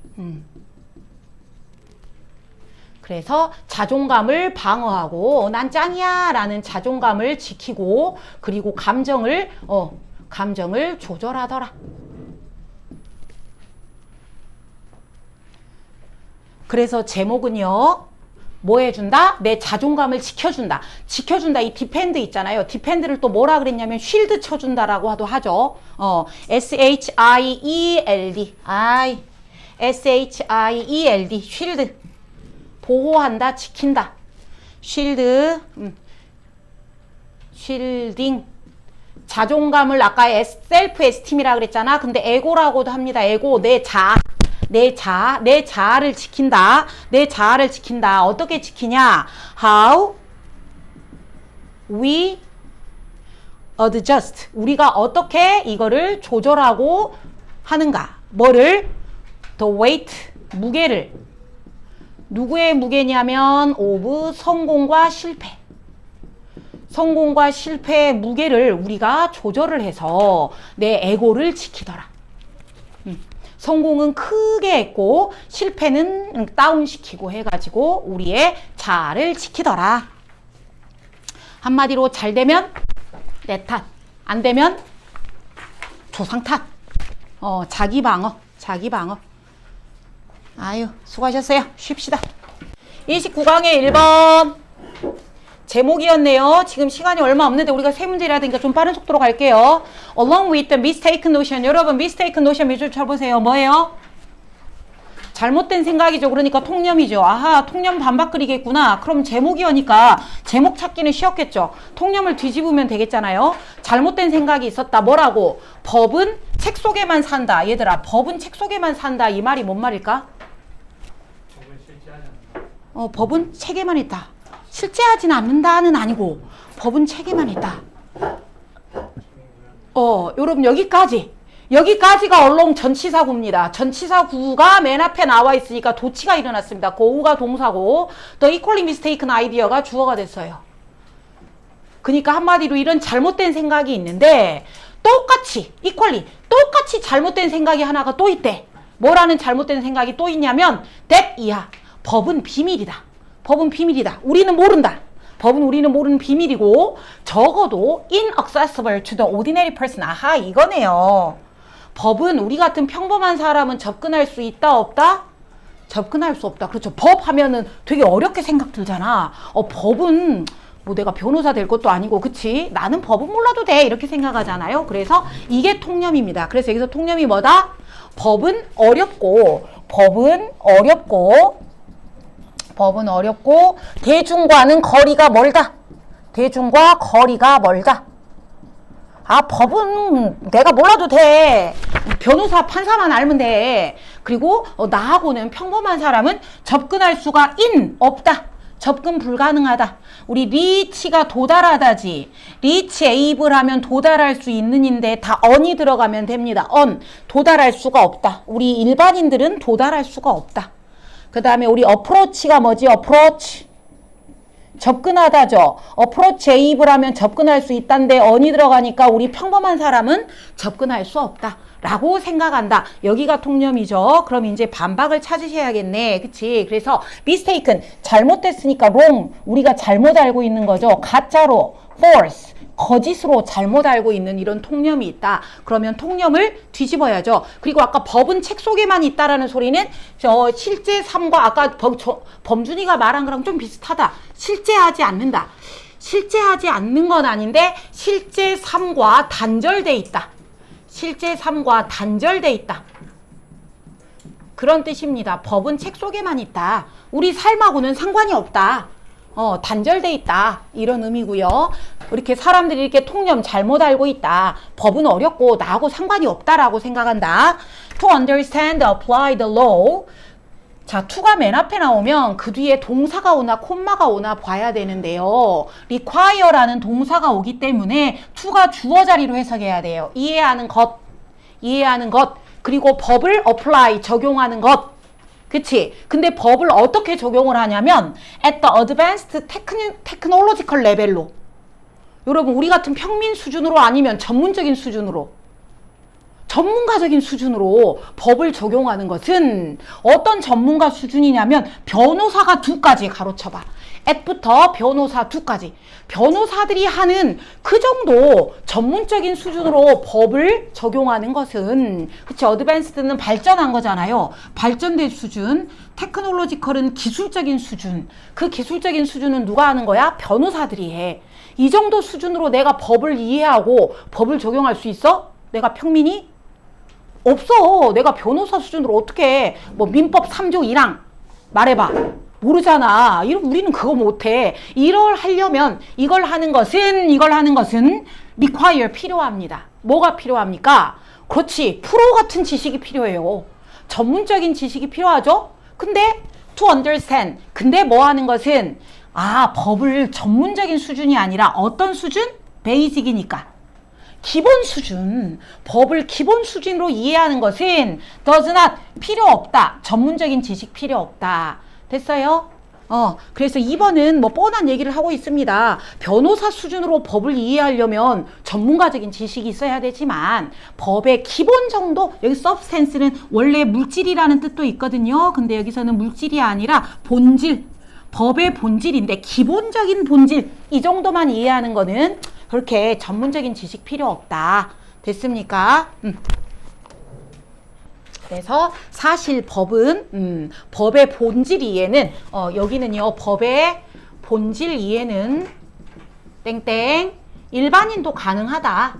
그래서 자존감을 방어하고 난 짱이야 라는 자존감을 지키고 그리고 감정을 조절하더라. 그래서 제목은요. 뭐 해준다? 내 자존감을 지켜준다. 지켜준다. 이 디펜드 있잖아요. 디펜드를 또 뭐라 그랬냐면 쉴드 쳐준다라고 하죠. S-H-I-E-L-D S-H-I-E-L-D 쉴드 보호한다, 지킨다. 쉴드 쉴딩 자존감을 아까 셀프 에스팀이라 그랬잖아. 근데 에고라고도 합니다. 에고 내 자아를 지킨다. 내 자아를 지킨다. 어떻게 지키냐? How we adjust. 우리가 어떻게 이거를 조절하고 하는가? 뭐를? The weight, 무게를. 누구의 무게냐면 of 성공과 실패. 성공과 실패의 무게를 우리가 조절을 해서 내 에고를 지키더라. 성공은 크게 했고 실패는 다운시키고 해가지고 우리의 자아를 지키더라. 한마디로 잘 되면 내 탓, 안 되면 조상 탓. 자기 방어. 아유, 수고하셨어요. 쉽시다. 29강의 1번 제목이었네요. 지금 시간이 얼마 없는데 우리가 세 문제를 해야 되니까 좀 빠른 속도로 갈게요. Along with the mistaken notion. 여러분 mistaken notion 몇 줄 쳐보세요. 뭐예요? 잘못된 생각이죠. 그러니까 통념이죠. 아하, 통념 반박 그리겠구나. 그럼 제목이니까 제목 찾기는 쉬웠겠죠. 통념을 뒤집으면 되겠잖아요. 잘못된 생각이 있었다. 뭐라고? 법은 책 속에만 산다. 얘들아, 법은 책 속에만 산다. 이 말이 뭔 말일까? 법은 실제하지 않는다. 법은 책에만 있다. 실제하지는 않는다는 아니고 법은 책에만 있다. 여러분 여기까지가 언론 전치사구입니다. 전치사구가 맨 앞에 나와 있으니까 도치가 일어났습니다. 고우가 동사고 the equally mistaken idea가 주어가 됐어요. 그러니까 한마디로 이런 잘못된 생각이 있는데 똑같이 잘못된 생각이 하나가 또 있대. 뭐라는 잘못된 생각이 또 있냐면 that 이하 법은 비밀이다. 우리는 모른다. 법은 우리는 모르는 비밀이고 적어도 inaccessible to the ordinary person. 아하, 이거네요. 법은 우리 같은 평범한 사람은 접근할 수 있다 없다? 접근할 수 없다. 그렇죠. 법 하면은 되게 어렵게 생각 들잖아. 법은 뭐 내가 변호사 될 것도 아니고 그치? 나는 법은 몰라도 돼. 이렇게 생각하잖아요. 그래서 이게 통념입니다. 그래서 여기서 통념이 뭐다? 법은 어렵고 대중과는 거리가 멀다. 법은 내가 몰라도 돼. 변호사, 판사만 알면 돼. 그리고 나하고는 평범한 사람은 접근할 수가 없다. 접근 불가능하다. 우리 리치가 도달하다지. 리치 에이블 하면 도달할 수 있는인데 다 on이 들어가면 됩니다. 도달할 수가 없다. 우리 일반인들은 도달할 수가 없다. 그 다음에 우리 어프로치가 뭐지? 어프로치 접근하다죠. 어프로치 에이블 하면 접근할 수 있다는데 on이 들어가니까 우리 평범한 사람은 접근할 수 없다 라고 생각한다. 여기가 통념이죠. 그럼 이제 반박을 찾으셔야겠네. 그치? 그래서 mistaken 잘못됐으니까 wrong 우리가 잘못 알고 있는 거죠. 가짜로 false 거짓으로 잘못 알고 있는 이런 통념이 있다. 그러면 통념을 뒤집어야죠. 그리고 아까 법은 책 속에만 있다라는 소리는 실제 삶과 아까 범준이가 말한 거랑 좀 비슷하다. 실제하지 않는다. 실제 하지 않는 건 아닌데 실제 삶과 단절돼 있다. 실제 삶과 단절돼 있다. 그런 뜻입니다. 법은 책 속에만 있다. 우리 삶하고는 상관이 없다. 단절돼 있다. 이런 의미고요. 이렇게 사람들이 이렇게 통념 잘못 알고 있다. 법은 어렵고 나하고 상관이 없다라고 생각한다. To understand, apply the law. 자, to가 맨 앞에 나오면 그 뒤에 동사가 오나 콤마가 오나 봐야 되는데요. require라는 동사가 오기 때문에 to가 주어 자리로 해석해야 돼요. 이해하는 것, 이해하는 것, 그리고 법을 apply, 적용하는 것. 그치? 근데 법을 어떻게 적용을 하냐면 at the advanced technological level로. 여러분, 우리 같은 평민 수준으로 아니면 전문적인 수준으로, 전문가적인 수준으로 법을 적용하는 것은 어떤 전문가 수준이냐면 변호사가 2까지 가로쳐봐. at부터 변호사 2까지. 변호사들이 하는 그 정도 전문적인 수준으로 법을 적용하는 것은, 그치, 어드밴스드는 발전한 거잖아요. 발전된 수준, 테크놀로지컬은 기술적인 수준. 그 기술적인 수준은 누가 하는 거야? 변호사들이 해. 이 정도 수준으로 내가 법을 이해하고 법을 적용할 수 있어? 내가 평민이? 없어. 내가 변호사 수준으로 어떻게 뭐 민법 3조 1항 말해봐. 모르잖아. 우리는 그거 못해. 이걸 하려면 이걸 하는 것은 require 필요합니다. 뭐가 필요합니까? 그렇지. 프로 같은 지식이 필요해요. 전문적인 지식이 필요하죠? 근데 to understand. 근데 뭐 하는 것은 법을 전문적인 수준이 아니라 어떤 수준? 베이직이니까. 기본 수준, 법을 기본 수준으로 이해하는 것은 does not, 필요 없다. 전문적인 지식 필요 없다. 됐어요? 그래서 2번은 뭐 뻔한 얘기를 하고 있습니다. 변호사 수준으로 법을 이해하려면 전문가적인 지식이 있어야 되지만 법의 기본 정도, 여기 substance는 원래 물질이라는 뜻도 있거든요. 근데 여기서는 물질이 아니라 본질, 법의 본질인데 기본적인 본질, 이 정도만 이해하는 거는 그렇게 전문적인 지식 필요 없다. 됐습니까? 그래서 사실 법은 법의 본질 이해는 여기는요. 법의 본질 이해는 땡땡 일반인도 가능하다.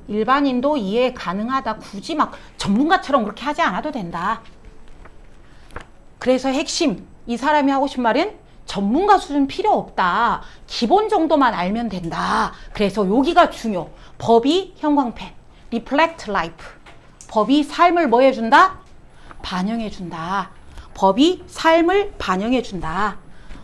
일반인도 이해 가능하다. 굳이 막 전문가처럼 그렇게 하지 않아도 된다. 그래서 핵심, 이 사람이 하고 싶은 말은 전문가 수준 필요 없다. 기본 정도만 알면 된다. 그래서 여기가 중요. 법이 형광펜, reflect life. 법이 삶을 뭐 해준다? 반영해준다. 법이 삶을 반영해준다.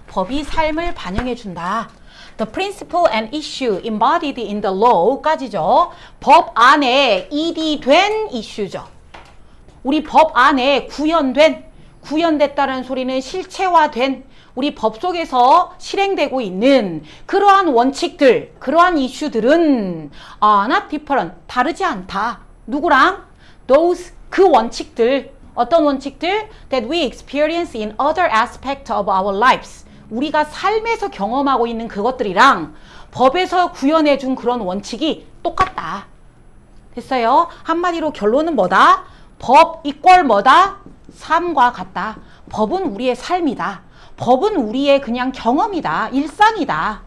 법이 삶을 반영해준다. The principle and issue embodied in the law까지죠. 법 안에 ED-된 이슈죠. 우리 법 안에 구현됐다는 소리는 실체화된, 우리 법 속에서 실행되고 있는 그러한 원칙들, 그러한 이슈들은 not different, 다르지 않다. 누구랑? Those, 그 원칙들. 어떤 원칙들? That we experience in other aspects of our lives. 우리가 삶에서 경험하고 있는 그것들이랑 법에서 구현해준 그런 원칙이 똑같다. 됐어요? 한마디로 결론은 뭐다? 법 이퀄 뭐다? 삶과 같다. 법은 우리의 삶이다. 법은 우리의 그냥 경험이다. 일상이다.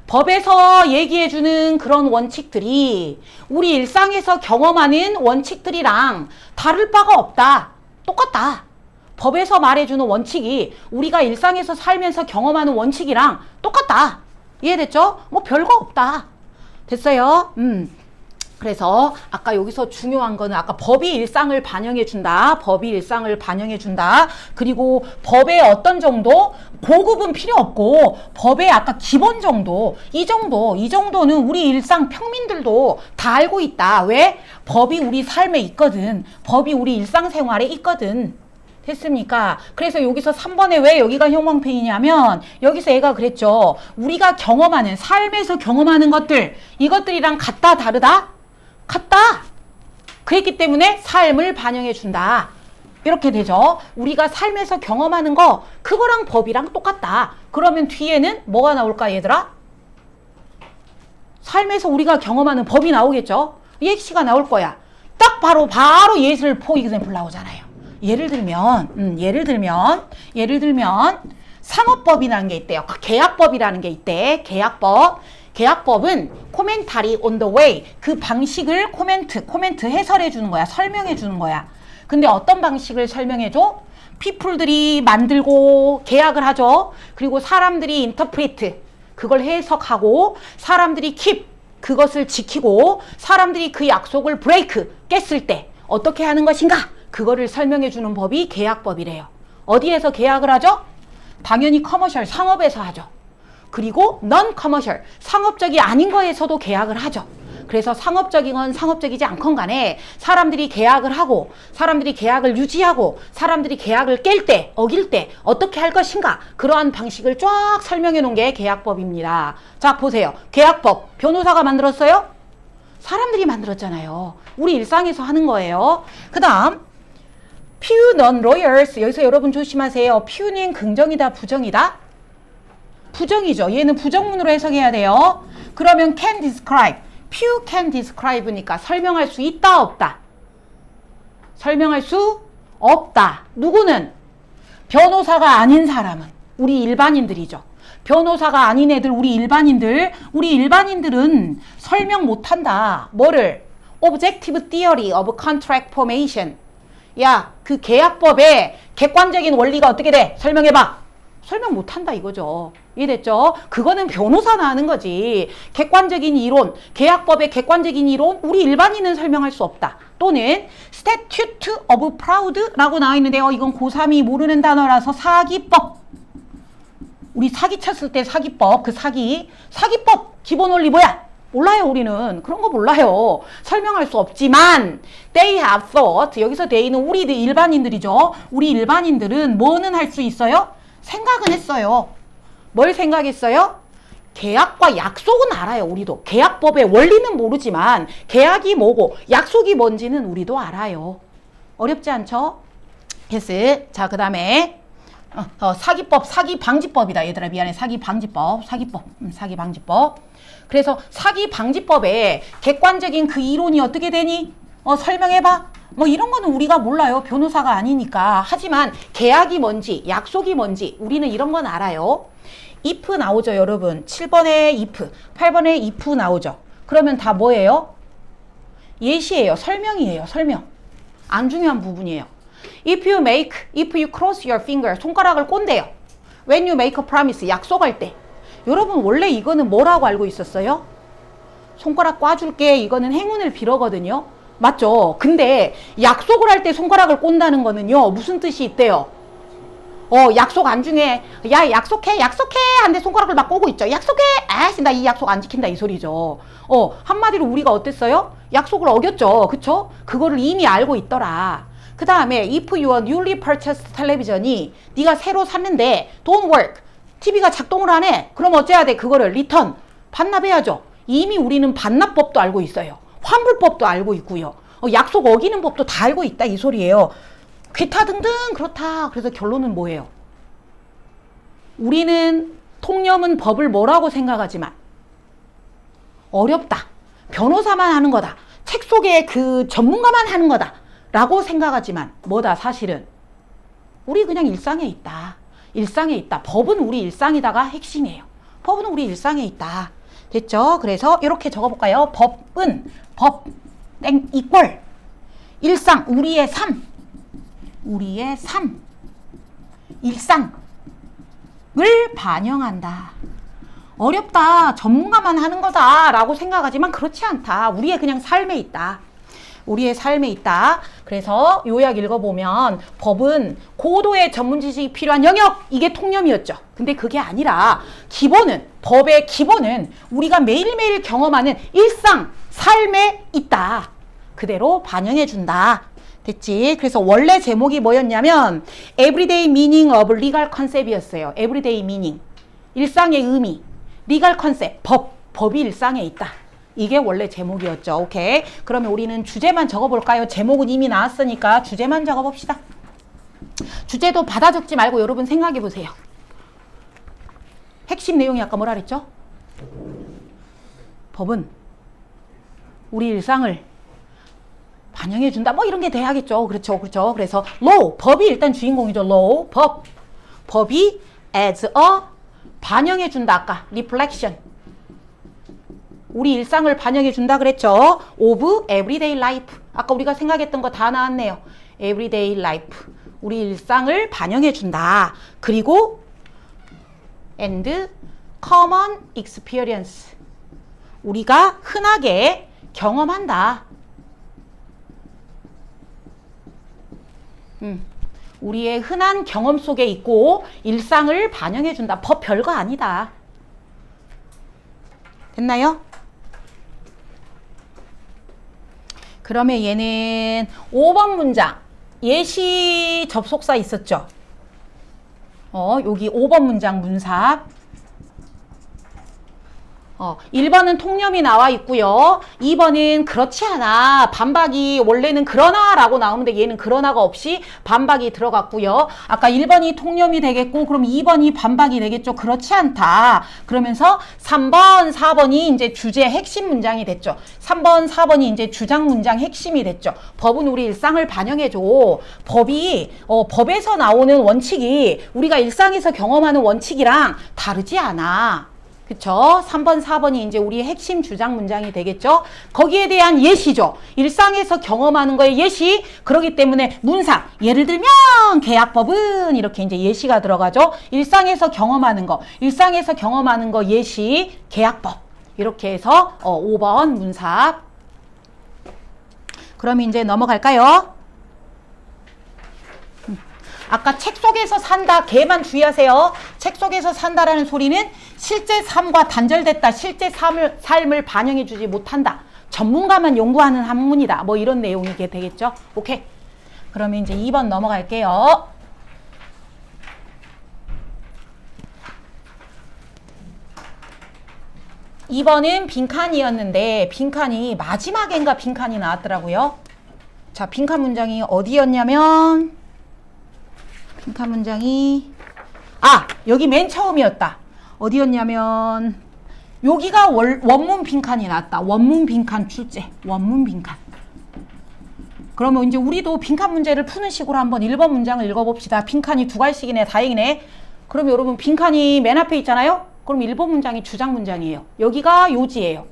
법에서 얘기해주는 그런 원칙들이 우리 일상에서 경험하는 원칙들이랑 다를 바가 없다. 똑같다. 법에서 말해주는 원칙이 우리가 일상에서 살면서 경험하는 원칙이랑 똑같다. 이해됐죠? 뭐 별거 없다. 됐어요? 그래서 아까 여기서 중요한 거는 아까 법이 일상을 반영해준다. 법이 일상을 반영해준다. 그리고 법의 어떤 정도? 고급은 필요 없고 법의 아까 기본 정도, 이 정도는 우리 일상 평민들도 다 알고 있다. 왜? 법이 우리 삶에 있거든. 법이 우리 일상생활에 있거든. 됐습니까? 그래서 여기서 3번에 왜 여기가 형광펜이냐면 여기서 얘가 그랬죠. 우리가 경험하는, 삶에서 경험하는 것들, 이것들이랑 같다 다르다? 같다. 그랬기 때문에 삶을 반영해 준다. 이렇게 되죠. 우리가 삶에서 경험하는 거 그거랑 법이랑 똑같다. 그러면 뒤에는 뭐가 나올까 얘들아? 삶에서 우리가 경험하는 법이 나오겠죠. 예시가 나올 거야. 딱 바로 예를 포 example 나오잖아요. 예를 들면 상업법이라는 게 있대요. 계약법이라는 게 있대. 계약법. 계약법은 코멘타리 on the way. 그 방식을 코멘트 해설해 주는 거야. 설명해 주는 거야. 근데 어떤 방식을 설명해 줘? people들이 만들고 계약을 하죠. 그리고 사람들이 interpret. 그걸 해석하고 사람들이 keep. 그것을 지키고 사람들이 그 약속을 break. 깼을 때 어떻게 하는 것인가? 그거를 설명해 주는 법이 계약법이래요. 어디에서 계약을 하죠? 당연히 커머셜 상업에서 하죠. 그리고 non commercial 상업적이 아닌 거에서도 계약을 하죠. 그래서 상업적인 건 상업적이지 않건 간에 사람들이 계약을 하고 사람들이 계약을 유지하고 사람들이 계약을 깰 때 어길 때 어떻게 할 것인가 그러한 방식을 쫙 설명해 놓은 게 계약법입니다. 자 보세요. 계약법 변호사가 만들었어요? 사람들이 만들었잖아요. 우리 일상에서 하는 거예요. 그 다음 few non-lawyers 여기서 여러분 조심하세요. few는 긍정이다 부정이다? 부정이죠. 얘는 부정문으로 해석해야 돼요. 그러면 can describe few can describe니까 설명할 수 있다 없다? 설명할 수 없다. 누구는? 변호사가 아닌 사람은 우리 일반인들이죠. 변호사가 아닌 애들 우리 일반인들은 설명 못한다. 뭐를? Objective theory of contract formation. 야, 그 계약법의 객관적인 원리가 어떻게 돼? 설명해봐. 설명 못한다 이거죠. 이해됐죠? 그거는 변호사나 하는 거지. 객관적인 이론, 계약법의 객관적인 이론 우리 일반인은 설명할 수 없다. 또는 statute of fraud라고 나와 있는데요. 이건 고3이 모르는 단어라서 사기법. 우리 사기 쳤을 때 사기법, 그 사기법 기본 원리 뭐야? 몰라요 우리는. 그런 거 몰라요. 설명할 수 없지만 they have thought 여기서 they는 우리 일반인들이죠. 우리 일반인들은 뭐는 할 수 있어요? 생각은 했어요. 뭘 생각했어요? 계약과 약속은 알아요. 우리도. 계약법의 원리는 모르지만 계약이 뭐고 약속이 뭔지는 우리도 알아요. 어렵지 않죠? yes. 자, 그 다음에 사기법, 사기방지법이다. 얘들아 미안해. 사기방지법. 사기방지법. 그래서 사기방지법에 객관적인 그 이론이 어떻게 되니? 설명해봐. 뭐 이런 거는 우리가 몰라요. 변호사가 아니니까. 하지만 계약이 뭔지 약속이 뭔지 우리는 이런 건 알아요. if 나오죠 여러분. 7번에 if 8번에 if 나오죠. 그러면 다 뭐예요? 예시예요. 설명이에요. 설명. 안 중요한 부분이에요. if you cross your finger 손가락을 꼰대요. when you make a promise 약속할 때. 여러분 원래 이거는 뭐라고 알고 있었어요? 손가락 꽈줄게 이거는 행운을 빌어거든요. 맞죠? 근데 약속을 할 때 손가락을 꼰다는 거는요. 무슨 뜻이 있대요? 약속 안 중에 야 약속해 한데 손가락을 막 꼬고 있죠. 약속해 아씨 나 이 약속 안 지킨다 이 소리죠. 한마디로 우리가 어땠어요? 약속을 어겼죠. 그쵸? 그거를 이미 알고 있더라. 그 다음에 if your newly purchased television이 네가 새로 샀는데 don't work TV가 작동을 안 해. 그럼 어째야 돼? 그거를 return 반납해야죠. 이미 우리는 반납법도 알고 있어요. 환불법도 알고 있고요. 약속 어기는 법도 다 알고 있다 이 소리예요. 괴타 등등 그렇다. 그래서 결론은 뭐예요? 우리는 통념은 법을 뭐라고 생각하지만 어렵다. 변호사만 하는 거다. 책 속에 그 전문가만 하는 거다. 라고 생각하지만 뭐다 사실은? 우리 그냥 일상에 있다. 일상에 있다. 법은 우리 일상이다가 핵심이에요. 법은 우리 일상에 있다. 됐죠? 그래서 이렇게 적어볼까요? 법은 법 이퀄 일상 우리의 삶 일상을 반영한다. 어렵다. 전문가만 하는 거다 라고 생각하지만 그렇지 않다. 우리의 그냥 삶에 있다. 우리의 삶에 있다. 그래서 요약 읽어보면 법은 고도의 전문 지식이 필요한 영역 이게 통념이었죠. 근데 그게 아니라 법의 기본은 우리가 매일매일 경험하는 일상 삶에 있다. 그대로 반영해준다. 됐지? 그래서 원래 제목이 뭐였냐면 Everyday Meaning of Legal Concept이었어요. Everyday Meaning 일상의 의미 Legal Concept 법이 일상에 있다. 이게 원래 제목이었죠. 오케이. 그러면 우리는 주제만 적어볼까요? 제목은 이미 나왔으니까 주제만 적어봅시다. 주제도 받아 적지 말고 여러분 생각해보세요. 핵심 내용이 아까 뭐라 그랬죠? 법은 우리 일상을 반영해준다. 뭐 이런 게 돼야겠죠. 그렇죠. 그래서 law, 법이 일단 주인공이죠. law, 법이 as a 반영해 준다. 아까 reflection. 우리 일상을 반영해 준다 그랬죠. of everyday life. 아까 우리가 생각했던 거 다 나왔네요. everyday life. 우리 일상을 반영해 준다. 그리고 and common experience. 우리가 흔하게 경험한다. 우리의 흔한 경험 속에 있고 일상을 반영해 준다. 별거 아니다. 됐나요? 그러면 얘는 5번 문장 예시 접속사 있었죠? 여기 5번 문장 문삽. 1번은 통념이 나와 있고요. 2번은 그렇지 않아. 반박이 원래는 그러나 라고 나오는데 얘는 그러나가 없이 반박이 들어갔고요. 아까 1번이 통념이 되겠고 그럼 2번이 반박이 되겠죠. 그렇지 않다. 그러면서 3번, 4번이 이제 주제 핵심 문장이 됐죠. 3번, 4번이 이제 주장 문장 핵심이 됐죠. 법은 우리 일상을 반영해줘. 법에서 나오는 원칙이 우리가 일상에서 경험하는 원칙이랑 다르지 않아. 그쵸? 3번, 4번이 이제 우리의 핵심 주장 문장이 되겠죠? 거기에 대한 예시죠. 일상에서 경험하는 거에 예시. 그렇기 때문에 문상. 예를 들면 계약법은 이렇게 이제 예시가 들어가죠. 일상에서 경험하는 거. 일상에서 경험하는 거 예시. 계약법. 이렇게 해서 5번 문삽. 그럼 이제 넘어갈까요? 아까 책 속에서 산다. 걔만 주의하세요. 책 속에서 산다라는 소리는 실제 삶과 단절됐다. 실제 삶을 반영해 주지 못한다. 전문가만 연구하는 한문이다. 뭐 이런 내용이 되겠죠. 오케이. 그러면 이제 2번 넘어갈게요. (2번은) 빈칸이었는데 빈칸이 마지막엔가 빈칸이 나왔더라고요. 자, 빈칸 문장이 어디였냐면 빈칸 문장이 여기 맨 처음이었다. 어디였냐면 여기가 원문 빈칸이 나왔다. 원문 빈칸 출제. 원문 빈칸. 그러면 이제 우리도 빈칸 문제를 푸는 식으로 한번 1번 문장을 읽어봅시다. 빈칸이 두 갈씩이네. 다행이네. 그럼 여러분 빈칸이 맨 앞에 있잖아요. 그럼 1번 문장이 주장 문장이에요. 여기가 요지예요.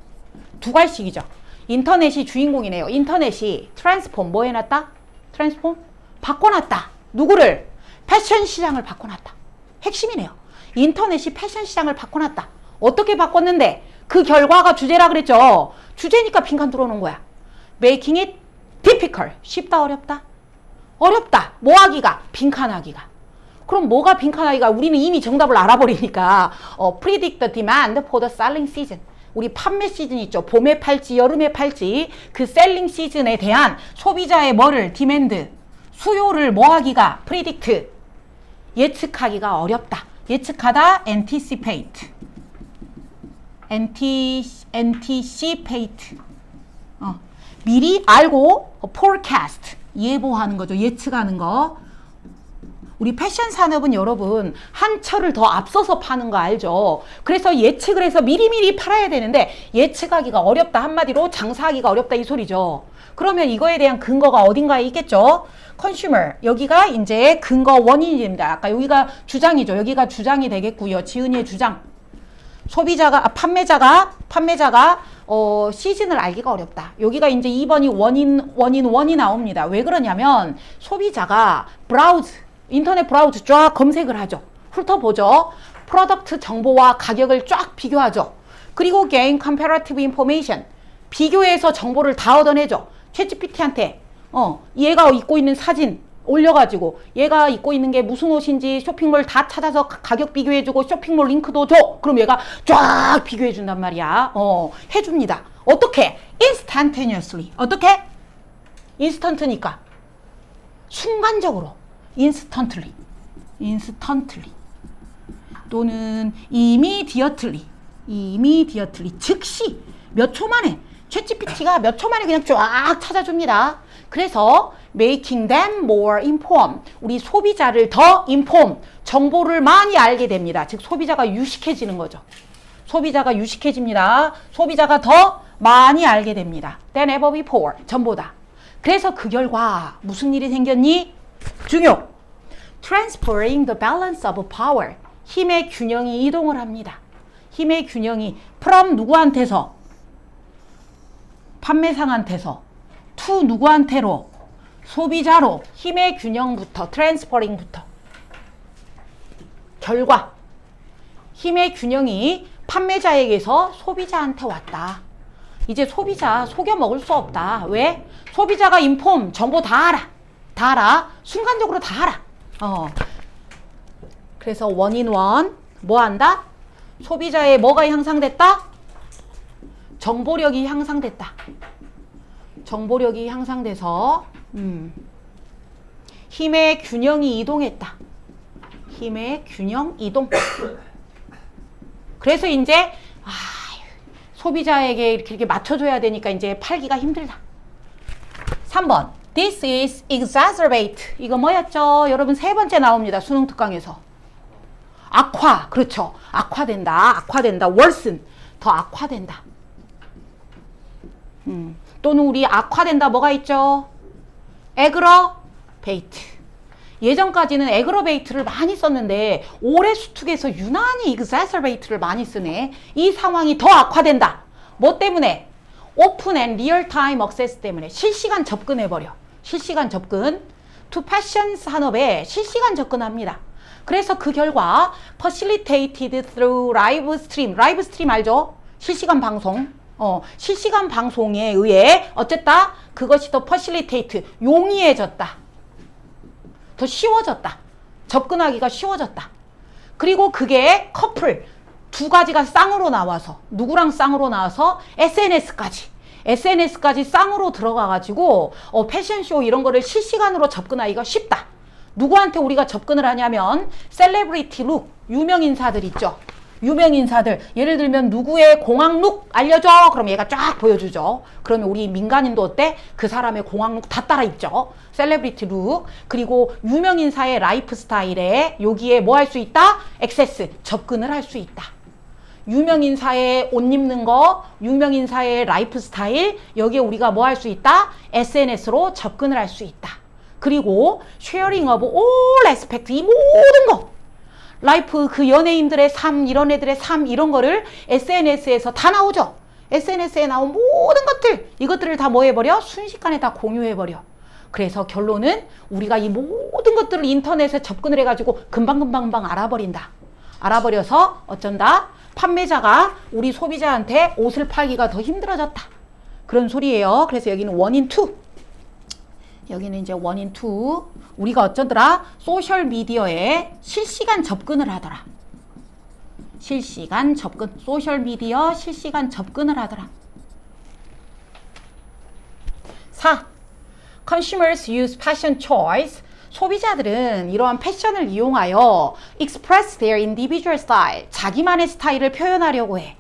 두 갈씩이죠. 인터넷이 주인공이네요. 인터넷이 트랜스폼 뭐 해놨다? 트랜스폼? 바꿔놨다. 누구를? 패션 시장을 바꿔놨다. 핵심이네요. 인터넷이 패션 시장을 바꿔놨다. 어떻게 바꿨는데? 그 결과가 주제라 그랬죠. 주제니까 빈칸 들어오는 거야. Making it difficult. 쉽다 어렵다? 어렵다. 뭐 하기가? 빈칸하기가. 그럼 뭐가 빈칸하기가? 우리는 이미 정답을 알아버리니까 predict the demand for the selling season. 우리 판매 시즌 있죠. 봄에 팔지 여름에 팔지 그 셀링 시즌에 대한 소비자의 뭐를? 디맨드. 수요를 뭐 하기가? predict. 예측하기가 어렵다. 예측하다 anticipate. anticipate. 미리 알고 forecast. 예보하는 거죠. 예측하는 거. 우리 패션 산업은 여러분 한 철을 더 앞서서 파는 거 알죠? 그래서 예측을 해서 미리미리 팔아야 되는데 예측하기가 어렵다. 한마디로 장사하기가 어렵다 이 소리죠. 그러면 이거에 대한 근거가 어딘가에 있겠죠? consumer. 여기가 이제 근거 원인입니다. 아까 여기가 주장이죠. 여기가 주장이 되겠고요. 지은이의 주장. 판매자가 시즌을 알기가 어렵다. 여기가 이제 2번이 원이 나옵니다. 왜 그러냐면 소비자가 인터넷 브라우즈 쫙 검색을 하죠. 훑어보죠. 프로덕트 정보와 가격을 쫙 비교하죠. 그리고 gain comparative information. 비교해서 정보를 다 얻어내죠. 챗GPT한테 얘가 입고 있는 사진 올려가지고 얘가 입고 있는 게 무슨 옷인지 쇼핑몰 다 찾아서 가격 비교해주고 쇼핑몰 링크도 줘. 그럼 얘가 쫙 비교해준단 말이야. 해줍니다. 어떻게? instantaneously. 어떻게? 인스턴트니까. 순간적으로. instantly. 또는 immediately. 즉시. 몇 초 만에. 챗GPT가 몇 초 만에 그냥 쫙 찾아줍니다. 그래서 making them more informed. 우리 소비자를 더 inform, 정보를 많이 알게 됩니다. 즉 소비자가 유식해지는 거죠. 소비자가 유식해집니다. 소비자가 더 많이 알게 됩니다. than ever before. 전보다. 그래서 그 결과 무슨 일이 생겼니? 중요. transferring the balance of power. 힘의 균형이 이동을 합니다. 힘의 균형이 from 누구한테서? 판매상한테서 to 누구한테로? 소비자로. 힘의 균형부터 트랜스퍼링부터 결과 힘의 균형이 판매자에게서 소비자한테 왔다. 이제 소비자 속여 먹을 수 없다. 왜? 소비자가 인폼 정보 다 알아. 다 알아. 순간적으로 다 알아. 그래서 원인원 뭐 한다? 소비자의 뭐가 향상됐다? 정보력이 향상됐다. 정보력이 향상돼서 힘의 균형이 이동했다. 힘의 균형 이동. 그래서 이제 소비자에게 이렇게 맞춰줘야 되니까 이제 팔기가 힘들다. 3번 This is exacerbate. 이거 뭐였죠? 여러분 세 번째 나옵니다. 수능 특강에서. 악화. 그렇죠. 악화된다. 악화된다. worsen. 더 악화된다. 또는 우리 악화된다 뭐가 있죠? aggravate. 예전까지는 aggravate를 많이 썼는데 올해 수특에서 유난히 exacerbate를 많이 쓰네. 이 상황이 더 악화된다. 뭐 때문에? open and real time access 때문에. 실시간 접근해버려. 실시간 접근. to fashion 산업에 실시간 접근합니다. 그래서 그 결과 facilitated through live stream. live stream 알죠? 실시간 방송. 실시간 방송에 의해 어쨌다? 그것이 더 facilitate. 용이해졌다. 더 쉬워졌다. 접근하기가 쉬워졌다. 그리고 그게 커플 두 가지가 쌍으로 나와서 누구랑 쌍으로 나와서 SNS까지 쌍으로 들어가가지고 패션쇼 이런 거를 실시간으로 접근하기가 쉽다. 누구한테 우리가 접근을 하냐면 셀레브리티 룩 유명인사들 있죠. 유명인사들 예를 들면 누구의 공항룩 알려줘. 그럼 얘가 쫙 보여주죠. 그러면 우리 민간인도 어때? 그 사람의 공항룩 다 따라 입죠. 셀레브리티 룩. 그리고 유명인사의 라이프 스타일에 여기에 뭐 할 수 있다? 액세스 접근을 할 수 있다. 유명인사의 옷 입는 거, 유명인사의 라이프 스타일 여기에 우리가 뭐 할 수 있다? SNS로 접근을 할 수 있다. 그리고 쉐어링 오브 올 에스펙트 이 모든 거 라이프 그 연예인들의 삶 이런 애들의 삶 이런 거를 SNS에서 다 나오죠. SNS에 나온 모든 것들 이것들을 다 뭐 해버려? 순식간에 다 공유해버려. 그래서 결론은 우리가 이 모든 것들을 인터넷에 접근을 해가지고 금방 알아버린다. 알아버려서 어쩐다? 판매자가 우리 소비자한테 옷을 팔기가 더 힘들어졌다. 그런 소리예요. 그래서 여기는 원인 2. 여기는 이제 원인 2. 우리가 어쩌더라? 소셜미디어에 실시간 접근을 하더라. 실시간 접근. 소셜미디어 실시간 접근을 하더라. 4. Consumers use fashion choice. 소비자들은 이러한 패션을 이용하여 express their individual style. 자기만의 스타일을 표현하려고 해.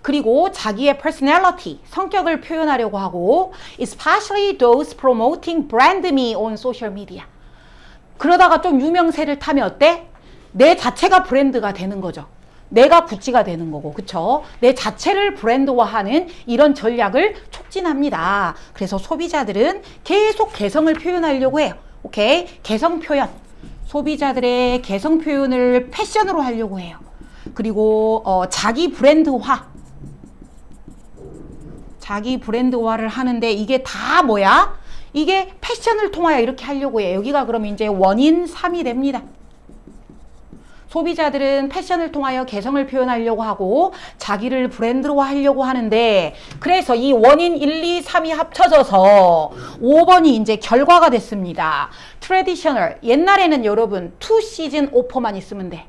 그리고 자기의 personality, 성격을 표현하려고 하고 especially those promoting brand me on social media. 그러다가 좀 유명세를 타면 어때? 내 자체가 브랜드가 되는 거죠. 내가 구찌가 되는 거고, 그쵸? 내 자체를 브랜드화하는 이런 전략을 촉진합니다. 그래서 소비자들은 계속 개성을 표현하려고 해요. 오케이? 개성 표현. 소비자들의 개성 표현을 패션으로 하려고 해요. 그리고 자기 브랜드화. 자기 브랜드화를 하는데 이게 다 뭐야? 이게 패션을 통하여 이렇게 하려고 해요. 여기가 그럼 이제 원인 3이 됩니다. 소비자들은 패션을 통하여 개성을 표현하려고 하고 자기를 브랜드로 하려고 하는데 그래서 이 원인 1, 2, 3이 합쳐져서 5번이 이제 결과가 됐습니다. 트래디셔널. 옛날에는 여러분 2시즌 오퍼만 있으면 돼.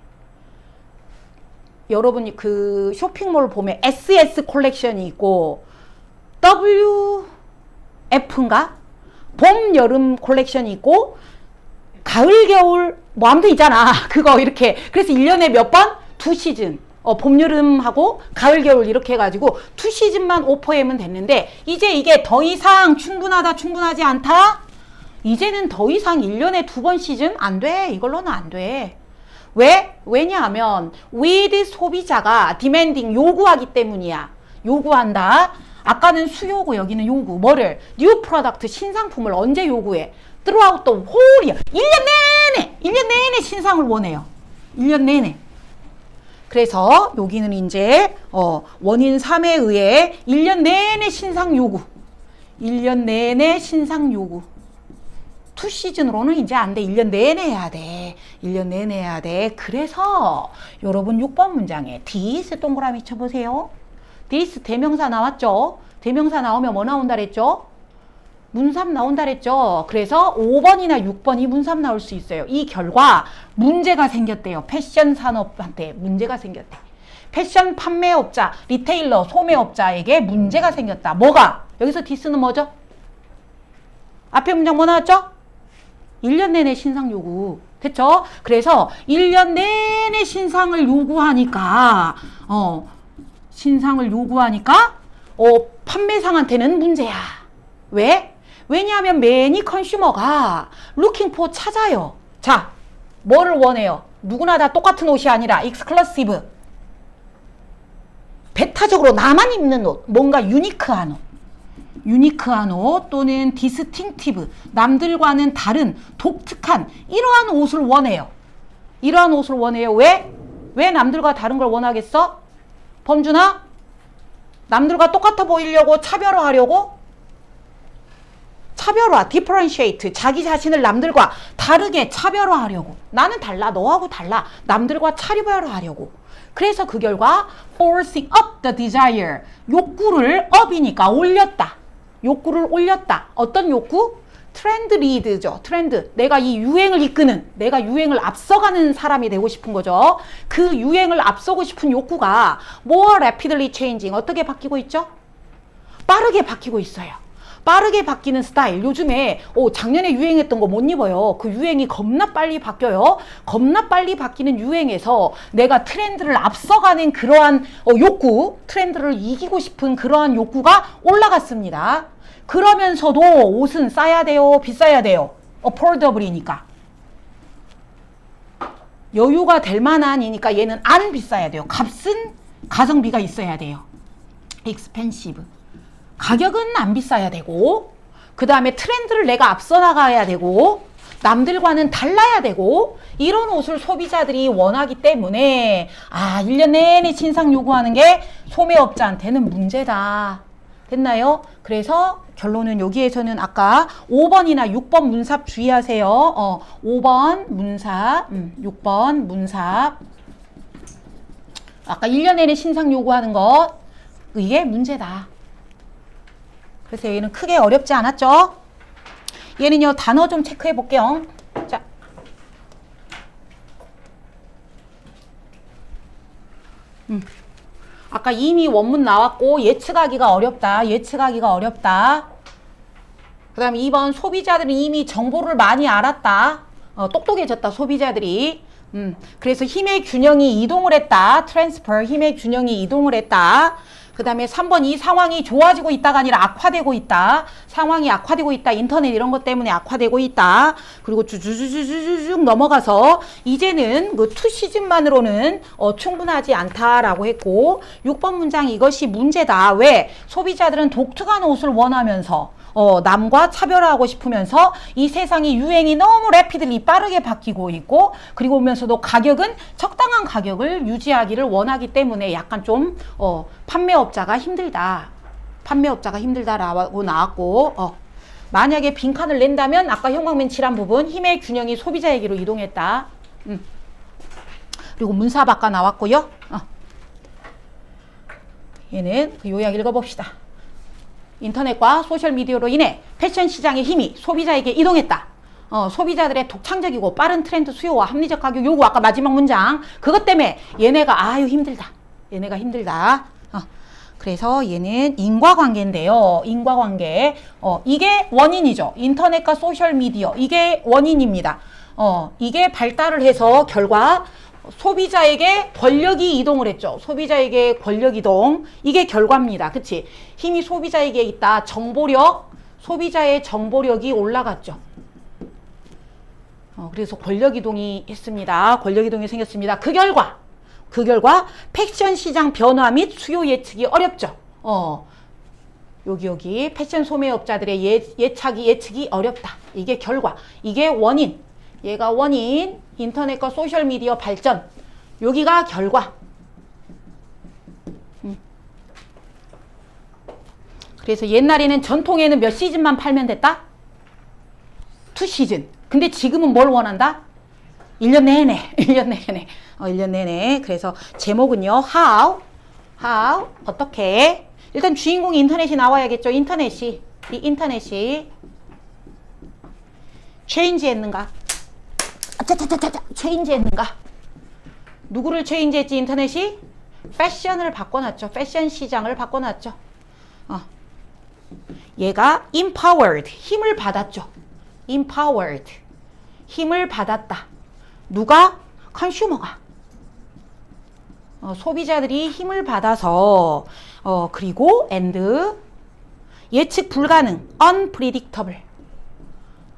여러분이 그 쇼핑몰 보면 SS 콜렉션이 있고 WF인가? 봄, 여름 콜렉션이 있고 가을, 겨울 뭐 아무튼 있잖아. 그거 이렇게. 그래서 1년에 몇 번? 2시즌. 봄, 여름하고 가을, 겨울 이렇게 해가지고 2시즌만 오퍼하면 됐는데 이제 이게 더 이상 충분하다, 충분하지 않다? 이제는 더 이상 1년에 2번 시즌? 안 돼. 이걸로는 안 돼. 왜? 왜냐하면 with 소비자가 demanding 요구하기 때문이야. 요구한다. 아까는 수요고 여기는 요구. 뭐를? 뉴 프로덕트 신상품을 언제 요구해? throughout the whole year. 1년 내내 신상을 원해요. 1년 내내. 그래서 여기는 이제 원인 3에 의해 1년 내내 신상 요구. 1년 내내 신상 요구. 투 시즌으로는 이제 안 돼. 1년 내내 해야 돼. 1년 내내 해야 돼. 그래서 여러분 6번 문장에 this 동그라미 쳐보세요. this 대명사 나왔죠? 대명사 나오면 뭐 나온다 그랬죠? 문삼 나온다 그랬죠? 그래서 5번이나 6번이 문삼 나올 수 있어요. 이 결과 문제가 생겼대요. 패션 산업한테 문제가 생겼대. 패션 판매업자, 리테일러, 소매업자에게 문제가 생겼다. 뭐가? 여기서 this는 뭐죠? 앞에 문장 뭐 나왔죠? 1년 내내 신상 요구. 됐죠? 그래서 1년 내내 신상을 요구하니까 신상을 요구하니까 판매상한테는 문제야. 왜? 왜냐하면 매니 컨슈머가 looking for 찾아요. 자, 뭐를 원해요? 누구나 다 똑같은 옷이 아니라 exclusive. 배타적으로 나만 입는 옷. 뭔가 유니크한 옷. 유니크한 옷 또는 디스팅티브, 남들과는 다른 독특한 이러한 옷을 원해요. 이러한 옷을 원해요. 왜? 왜 남들과 다른 걸 원하겠어? 범준아? 남들과 똑같아 보이려고 차별화하려고? 차별화, differentiate, 자기 자신을 남들과 다르게 차별화하려고. 나는 달라, 너하고 달라. 남들과 차별화하려고. 그래서 그 결과 forcing up the desire, 욕구를 up이니까 올렸다. 욕구를 올렸다. 어떤 욕구? 트렌드 리드죠. 트렌드. 내가 이 유행을 이끄는, 내가 유행을 앞서가는 사람이 되고 싶은 거죠. 그 유행을 앞서고 싶은 욕구가 more rapidly changing. 어떻게 바뀌고 있죠? 빠르게 바뀌고 있어요. 빠르게 바뀌는 스타일. 요즘에 작년에 유행했던 거 못 입어요. 그 유행이 겁나 빨리 바뀌어요. 겁나 빨리 바뀌는 유행에서 내가 트렌드를 앞서가는 그러한 욕구, 트렌드를 이기고 싶은 그러한 욕구가 올라갔습니다. 그러면서도 옷은 싸야 돼요? 비싸야 돼요? affordable이니까. 여유가 될 만한이니까 얘는 안 비싸야 돼요. 값은 가성비가 있어야 돼요. expensive. 가격은 안 비싸야 되고, 그 다음에 트렌드를 내가 앞서 나가야 되고, 남들과는 달라야 되고, 이런 옷을 소비자들이 원하기 때문에 1년 내내 신상 요구하는 게 소매업자한테는 문제다. 됐나요? 그래서 결론은 여기에서는 아까 5번이나 6번 문삽 주의하세요. 5번 문삽, 6번 문삽. 아까 1년 내내 신상 요구하는 것, 이게 문제다. 그래서 얘는 크게 어렵지 않았죠? 얘는요, 단어 좀 체크해 볼게요. 자. 아까 이미 원문 나왔고, 예측하기가 어렵다. 예측하기가 어렵다. 그 다음에 2번, 소비자들은 이미 정보를 많이 알았다. 똑똑해졌다, 소비자들이. 그래서 힘의 균형이 이동을 했다. 트랜스퍼, 힘의 균형이 이동을 했다. 그 다음에 3번, 이 상황이 좋아지고 있다가 아니라 악화되고 있다. 상황이 악화되고 있다. 인터넷 이런 것 때문에 악화되고 있다. 그리고 쭉 넘어가서 이제는 그 투 시즌만으로는 충분하지 않다라고 했고, 6번 문장 이것이 문제다. 왜? 소비자들은 독특한 옷을 원하면서 남과 차별화하고 싶으면서 이 세상이 유행이 너무 래피들리 빠르게 바뀌고 있고, 그리고 오면서도 가격은 적당한 가격을 유지하기를 원하기 때문에 약간 좀 판매업자가 힘들다. 판매업자가 힘들다라고 나왔고, 만약에 빈칸을 낸다면 아까 형광펜 칠한 부분 힘의 균형이 소비자에게로 이동했다. 그리고 문삽 아까 나왔고요. 얘는 그 요약 읽어봅시다. 인터넷과 소셜미디어로 인해 패션 시장의 힘이 소비자에게 이동했다. 소비자들의 독창적이고 빠른 트렌드 수요와 합리적 가격 요구, 아까 마지막 문장 그것 때문에 얘네가 힘들다. 얘네가 힘들다. 그래서 얘는 인과관계인데요. 인과관계. 이게 원인이죠. 인터넷과 소셜미디어. 이게 원인입니다. 이게 발달을 해서 결과 소비자에게 권력이 이동을 했죠. 소비자에게 권력 이동. 이게 결과입니다. 그치? 힘이 소비자에게 있다. 정보력. 소비자의 정보력이 올라갔죠. 그래서 권력 이동이 했습니다. 권력 이동이 생겼습니다. 그 결과 패션 시장 변화 및 수요 예측이 어렵죠. 여기 패션 소매업자들의 예측이 어렵다. 이게 결과. 이게 원인. 얘가 원인, 인터넷과 소셜미디어 발전. 여기가 결과. 그래서 옛날에는 전통에는 몇 시즌만 팔면 됐다? 2시즌. 근데 지금은 뭘 원한다? 1년 내내. 1년 내내. 1년 내내. 그래서 제목은요. How? 어떻게? 일단 주인공이 인터넷이 나와야겠죠. 인터넷이. 이 인터넷이 체인지 했는가? 체인지 했는가? 누구를 체인지 했지 인터넷이? 패션을 바꿔놨죠. 패션 시장을 바꿔놨죠. 얘가 empowered, 힘을 받았죠. empowered, 힘을 받았다. 누가? 컨슈머가. 소비자들이 힘을 받아서 그리고 and 예측 불가능, unpredictable,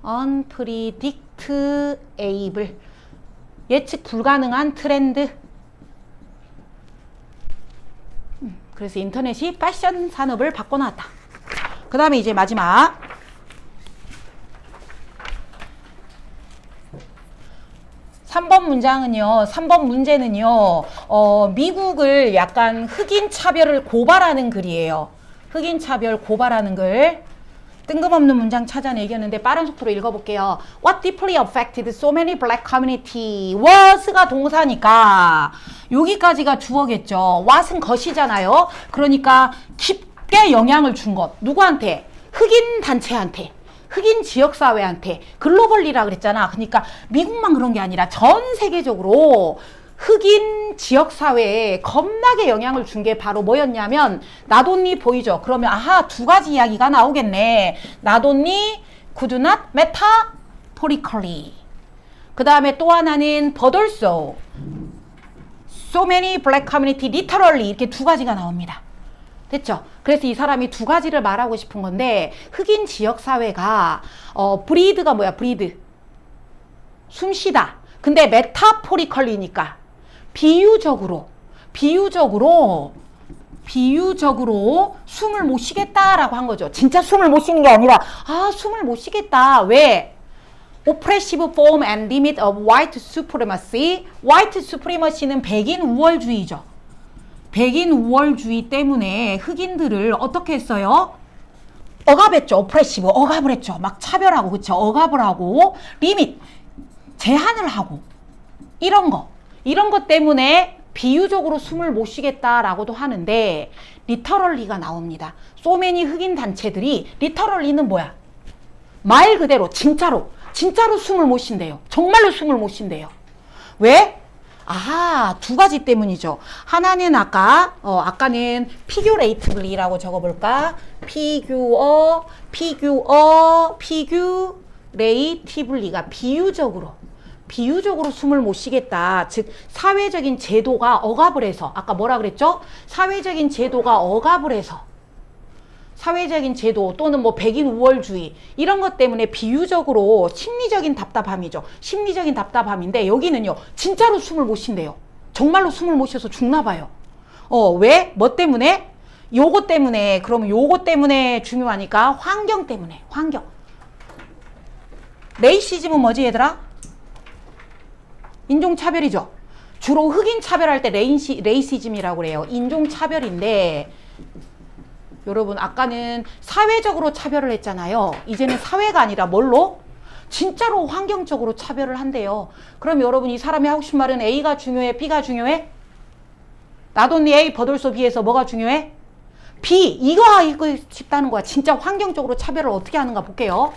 unpredictable, 예측 불가능한 트렌드. 그래서 인터넷이 패션 산업을 바꿔놨다. 그 다음에 이제 마지막 3번 문장은요. 3번 문제는요. 미국을 약간 흑인 차별을 고발하는 글이에요. 흑인 차별 고발하는 글. 뜬금없는 문장 찾아내겠는데 빠른 속도로 읽어볼게요. What deeply affected so many black community. was가 동사니까 여기까지가 주어겠죠. what은 것이잖아요. 그러니까 깊게 영향을 준 것. 누구한테? 흑인 단체한테. 흑인 지역사회한테. 글로벌리라 그랬잖아. 그러니까 미국만 그런 게 아니라 전 세계적으로 흑인 지역사회에 겁나게 영향을 준 게 바로 뭐였냐면 not only 보이죠. 그러면 아하 두 가지 이야기가 나오겠네. not only could not metaphorically. 그 다음에 또 하나는 but also so many black community literally 이렇게 두 가지가 나옵니다. 됐죠? 그래서 이 사람이 두 가지를 말하고 싶은 건데 흑인 지역사회가 breathe가 뭐야? breathe 숨쉬다. 근데 metaphorically니까 비유적으로 숨을 못 쉬겠다라고 한 거죠. 진짜 숨을 못 쉬는 게 아니라 숨을 못 쉬겠다. 왜? Oppressive form and limit of white supremacy. White supremacy는 백인 우월주의죠. 백인 우월주의 때문에 흑인들을 어떻게 했어요? 억압했죠. oppressive, 억압을 했죠. 막 차별하고, 그쵸? 억압을 하고, 리밋, 제한을 하고, 이런 것 때문에 비유적으로 숨을 못 쉬겠다라고도 하는데, 리터럴리가 나옵니다. so many 흑인 단체들이, 리터럴리는 뭐야? 말 그대로, 진짜로 숨을 못 쉰대요. 정말로 숨을 못 쉰대요. 왜? 두 가지 때문이죠. 하나는 아까는 figuratively라고 적어볼까? figuratively가 비유적으로 숨을 못 쉬겠다. 즉 사회적인 제도가 억압을 해서 아까 뭐라 그랬죠? 사회적인 제도가 억압을 해서 사회적인 제도 또는 뭐 백인 우월주의 이런 것 때문에 비유적으로 심리적인 답답함이죠. 심리적인 답답함인데 여기는요. 진짜로 숨을 못 쉰대요. 정말로 숨을 못 쉬어서 죽나 봐요. 왜? 뭐 때문에? 요거 때문에. 그러면 요거 때문에 중요하니까 환경 때문에. 환경. 레이시즘은 뭐지 얘들아? 인종차별이죠. 주로 흑인 차별할 때 레이시즘이라고 그래요. 인종차별인데 여러분 아까는 사회적으로 차별을 했잖아요. 이제는 사회가 아니라 뭘로? 진짜로 환경적으로 차별을 한대요. 그럼 여러분 이 사람이 하고 싶은 말은 A가 중요해? B가 중요해? not only A, but also B에서 뭐가 중요해? B. 이거 싶다는 거야. 진짜 환경적으로 차별을 어떻게 하는가 볼게요.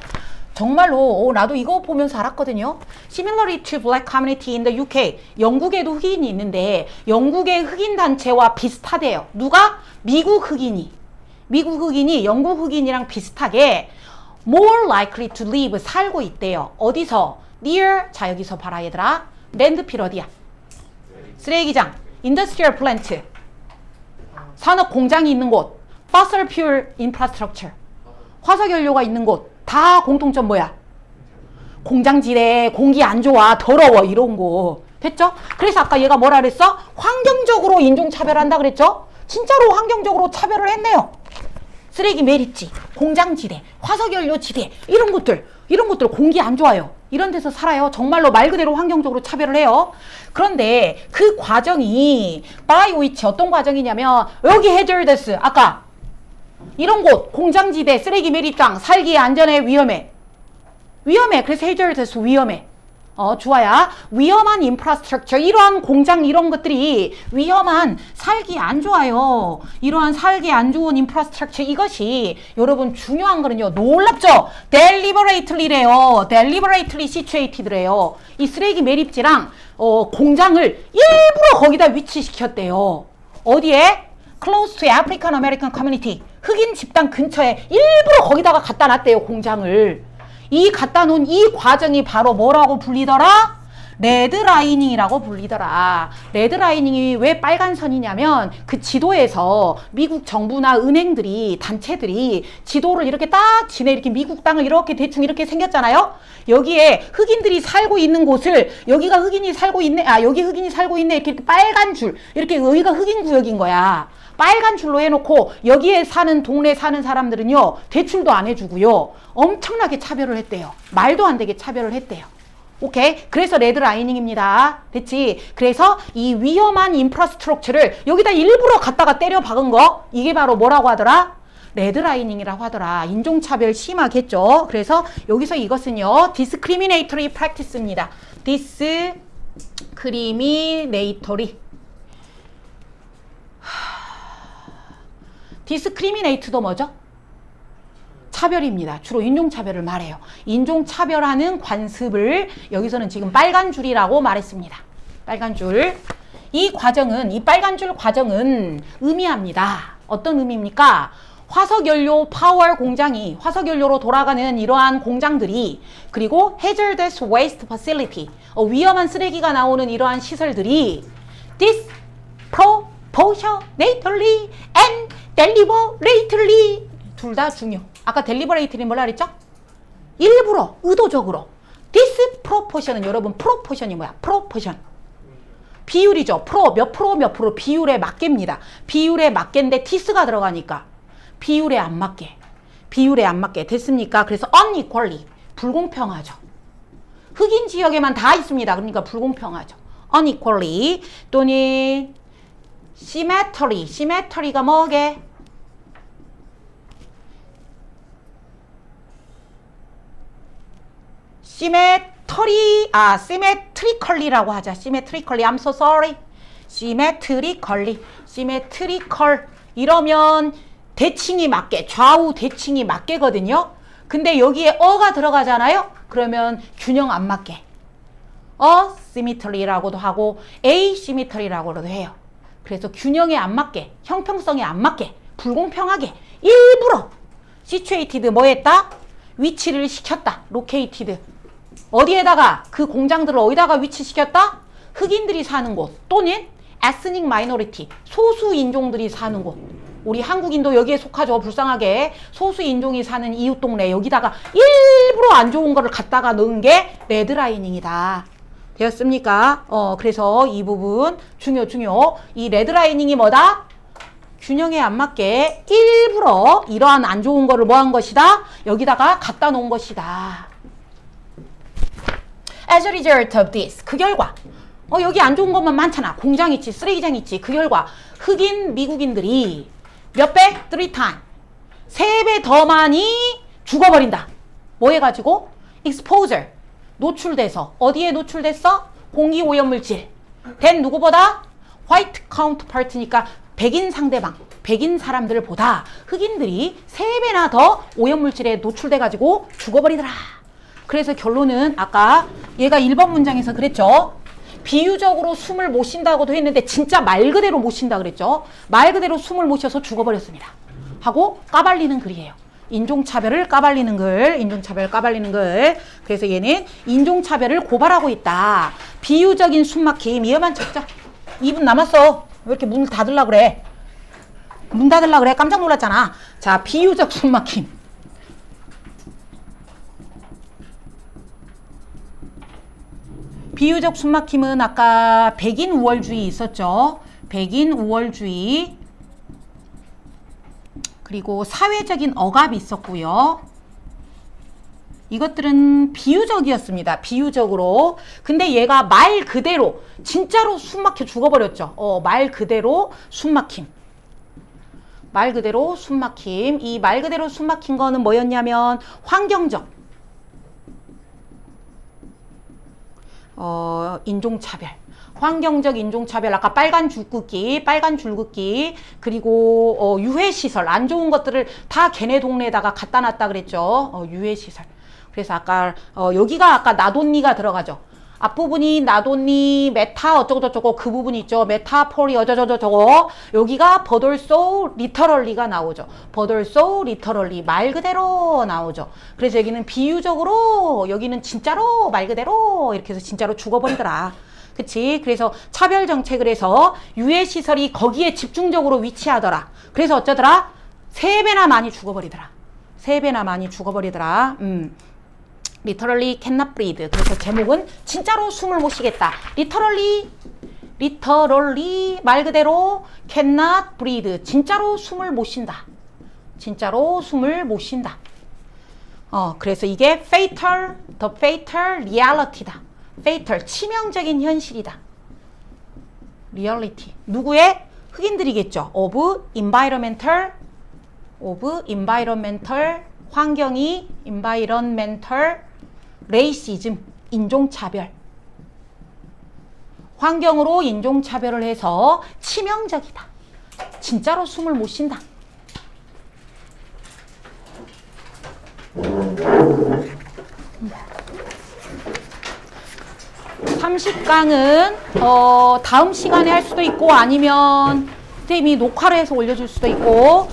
정말로 나도 이거 보면서 알았거든요. Similarly to black community in the UK. 영국에도 흑인이 있는데 영국의 흑인 단체와 비슷하대요. 누가? 미국 흑인이 영국 흑인이랑 비슷하게 more likely to live 살고 있대요. 어디서? near 자 여기서 봐라 얘들아. 랜드필 어디야? 쓰레기장, industrial plant 산업 공장이 있는 곳, fossil fuel infrastructure 화석연료가 있는 곳 다 공통점 뭐야? 공장지대, 공기 안 좋아, 더러워 이런 거 됐죠? 그래서 아까 얘가 뭐라 그랬어? 환경적으로 인종차별한다 그랬죠? 진짜로 환경적으로 차별을 했네요. 쓰레기 매립지, 공장지대, 화석연료지대 이런 것들 공기 안 좋아요. 이런 데서 살아요. 정말로 말 그대로 환경적으로 차별을 해요. 그런데 그 과정이 by which 어떤 과정이냐면 여기 hazardous 아까 이런 곳, 공장지대, 쓰레기 매립장, 살기에 안전해, 위험해. 위험해. 그래서 hazardous, 위험해. 좋아요. 위험한 인프라스트럭처, 이러한 공장 이런 것들이 위험한, 살기 안 좋아요. 이러한 살기 안 좋은 인프라스트럭처, 이것이 여러분 중요한 거는요. 놀랍죠? deliberately래요. deliberately situated래요. 이 쓰레기 매립지랑 공장을 일부러 거기다 위치시켰대요. 어디에? close to African American community. 흑인 집단 근처에 일부러 거기다가 갖다 놨대요. 공장을. 이 갖다 놓은 이 과정이 바로 뭐라고 불리더라? 레드라이닝이라고 불리더라. 레드라이닝이 왜 빨간 선이냐면 그 지도에서 미국 정부나 은행들이, 단체들이 지도를 이렇게 딱 지내, 이렇게 미국 땅을 이렇게 대충 이렇게 생겼잖아요. 여기에 흑인들이 살고 있는 곳을, 여기가 흑인이 살고 있네, 여기 흑인이 살고 있네, 이렇게 빨간 줄, 이렇게 여기가 흑인 구역인 거야. 빨간 줄로 해놓고 여기에 사는, 동네 사는 사람들은요, 대출도 안 해주고요, 엄청나게 차별을 했대요. 말도 안 되게 차별을 했대요. 오케이? 그래서 레드라이닝입니다. 됐지? 그래서 이 위험한 인프라스트럭처를 여기다 일부러 갖다가 때려 박은 거, 이게 바로 뭐라고 하더라? 레드라이닝이라고 하더라. 인종차별 심하겠죠? 그래서 여기서 이것은요, discriminatory practice입니다. discriminatory. discriminate도 뭐죠? 차별입니다. 주로 인종차별을 말해요. 인종차별하는 관습을 여기서는 지금 빨간 줄이라고 말했습니다. 빨간 줄. 이 과정은, 이 빨간 줄 과정은 의미합니다. 어떤 의미입니까? 화석연료 파월 공장이, 화석연료로 돌아가는 이러한 공장들이, 그리고 hazardous waste facility, 위험한 쓰레기가 나오는 이러한 시설들이 disproportionately and deliberately, 둘 다 중요. 아까 deliberately 뭐라 그랬죠? 일부러, 의도적으로. disproportion은 여러분, proportion이 뭐야? proportion. 비율이죠. 몇 프로 몇 프로, 비율에 맞게입니다. 비율에 맞게인데 dis가 들어가니까 비율에 안 맞게. 비율에 안 맞게. 됐습니까? 그래서 unequally, 불공평하죠. 흑인 지역에만 다 있습니다. 그러니까 불공평하죠. unequally 또는 symmetry. symmetry가 뭐게? symmetrically라고 하자. symmetrically. I'm so sorry. symmetrically. symmetrical. 이러면 대칭이 맞게, 좌우 대칭이 맞게거든요. 근데 여기에 어가 들어가잖아요. 그러면 균형 안 맞게. asymmetry라고도 하고 asymmetry라고도 해요. 그래서 균형에 안 맞게, 형평성에 안 맞게, 불공평하게 일부러 situated 뭐 했다? 위치를 시켰다. located. 어디에다가? 그 공장들을 어디다가 위치시켰다? 흑인들이 사는 곳 또는 ethnic minority, 소수 인종들이 사는 곳. 우리 한국인도 여기에 속하죠. 불쌍하게 소수 인종이 사는 이웃 동네, 여기다가 일부러 안 좋은 거를 갖다가 넣은 게 레드라이닝이다. 되었습니까? 그래서 이 부분 중요. 이 레드라이닝이 뭐다? 균형에 안 맞게 일부러 이러한 안 좋은 거를 뭐 한 것이다? 여기다가 갖다 놓은 것이다. As a result of this, 그 결과, 여기 안 좋은 것만 많잖아. 공장 있지, 쓰레기장 있지. 그 결과 흑인 미국인들이 몇 배? 3x. 3배 더 많이 죽어버린다. 뭐 해가지고? exposure. 노출돼서. 어디에 노출됐어? 공기오염물질. 된 누구보다? white counterpart니까 백인 상대방, 백인 사람들보다 흑인들이 3배나 더 오염물질에 노출돼가지고 죽어버리더라. 그래서 결론은 아까 얘가 1번 문장에서 그랬죠. 비유적으로 숨을 못 쉰다고도 했는데 진짜 말 그대로 못 쉰다 그랬죠. 말 그대로 숨을 못 쉬어서 죽어버렸습니다. 하고 까발리는 글이에요. 인종차별을 까발리는 글, 인종차별을 까발리는 글. 그래서 얘는 인종차별을 고발하고 있다. 비유적인 숨막힘, 위험한 척자. 2분 남았어. 왜 이렇게 문을 닫으려고 그래? 문 닫으려고 그래? 깜짝 놀랐잖아. 자, 비유적 숨막힘. 비유적 숨막힘은 아까 백인 우월주의 있었죠. 백인 우월주의. 그리고 사회적인 억압이 있었고요. 이것들은 비유적이었습니다. 비유적으로. 근데 얘가 말 그대로 진짜로 숨막혀 죽어버렸죠. 말 그대로 숨막힘. 말 그대로 숨막힘. 이 말 그대로 숨막힌 거는 뭐였냐면 환경적 인종차별. 환경적 인종차별. 아까 빨간 줄긋기, 그리고 유해시설, 안 좋은 것들을 다 걔네 동네에다가 갖다 놨다 그랬죠. 유해시설. 그래서 아까 여기가 아까 나돈니가 들어가죠. 앞부분이 나돈니, 메타 어쩌고저쩌고 그 부분 있죠. 메타포리 어쩌고저쩌고. 여기가 but also literally가 나오죠. but also literally 말 그대로 나오죠. 그래서 여기는 비유적으로, 여기는 진짜로 말 그대로 이렇게 해서 진짜로 죽어버리더라. 그치? 그래서 차별 정책을 해서 유해시설이 거기에 집중적으로 위치하더라. 그래서 어쩌더라? 3배나 많이 죽어버리더라. 3배나 많이 죽어버리더라. literally cannot breathe. 그래서 제목은 진짜로 숨을 못 쉬겠다. literally 말 그대로 cannot breathe. 진짜로 숨을 못 쉰다. 진짜로 숨을 못 쉰다. 그래서 이게 fatal, the fatal reality다. fatal, 치명적인 현실이다. reality. 누구의? 흑인들이겠죠. of environmental, 환경이 environmental racism, 인종차별. 환경으로 인종차별을 해서 치명적이다. 진짜로 숨을 못 쉰다. 30강은 다음 시간에 할 수도 있고 아니면 선생님이 녹화를 해서 올려줄 수도 있고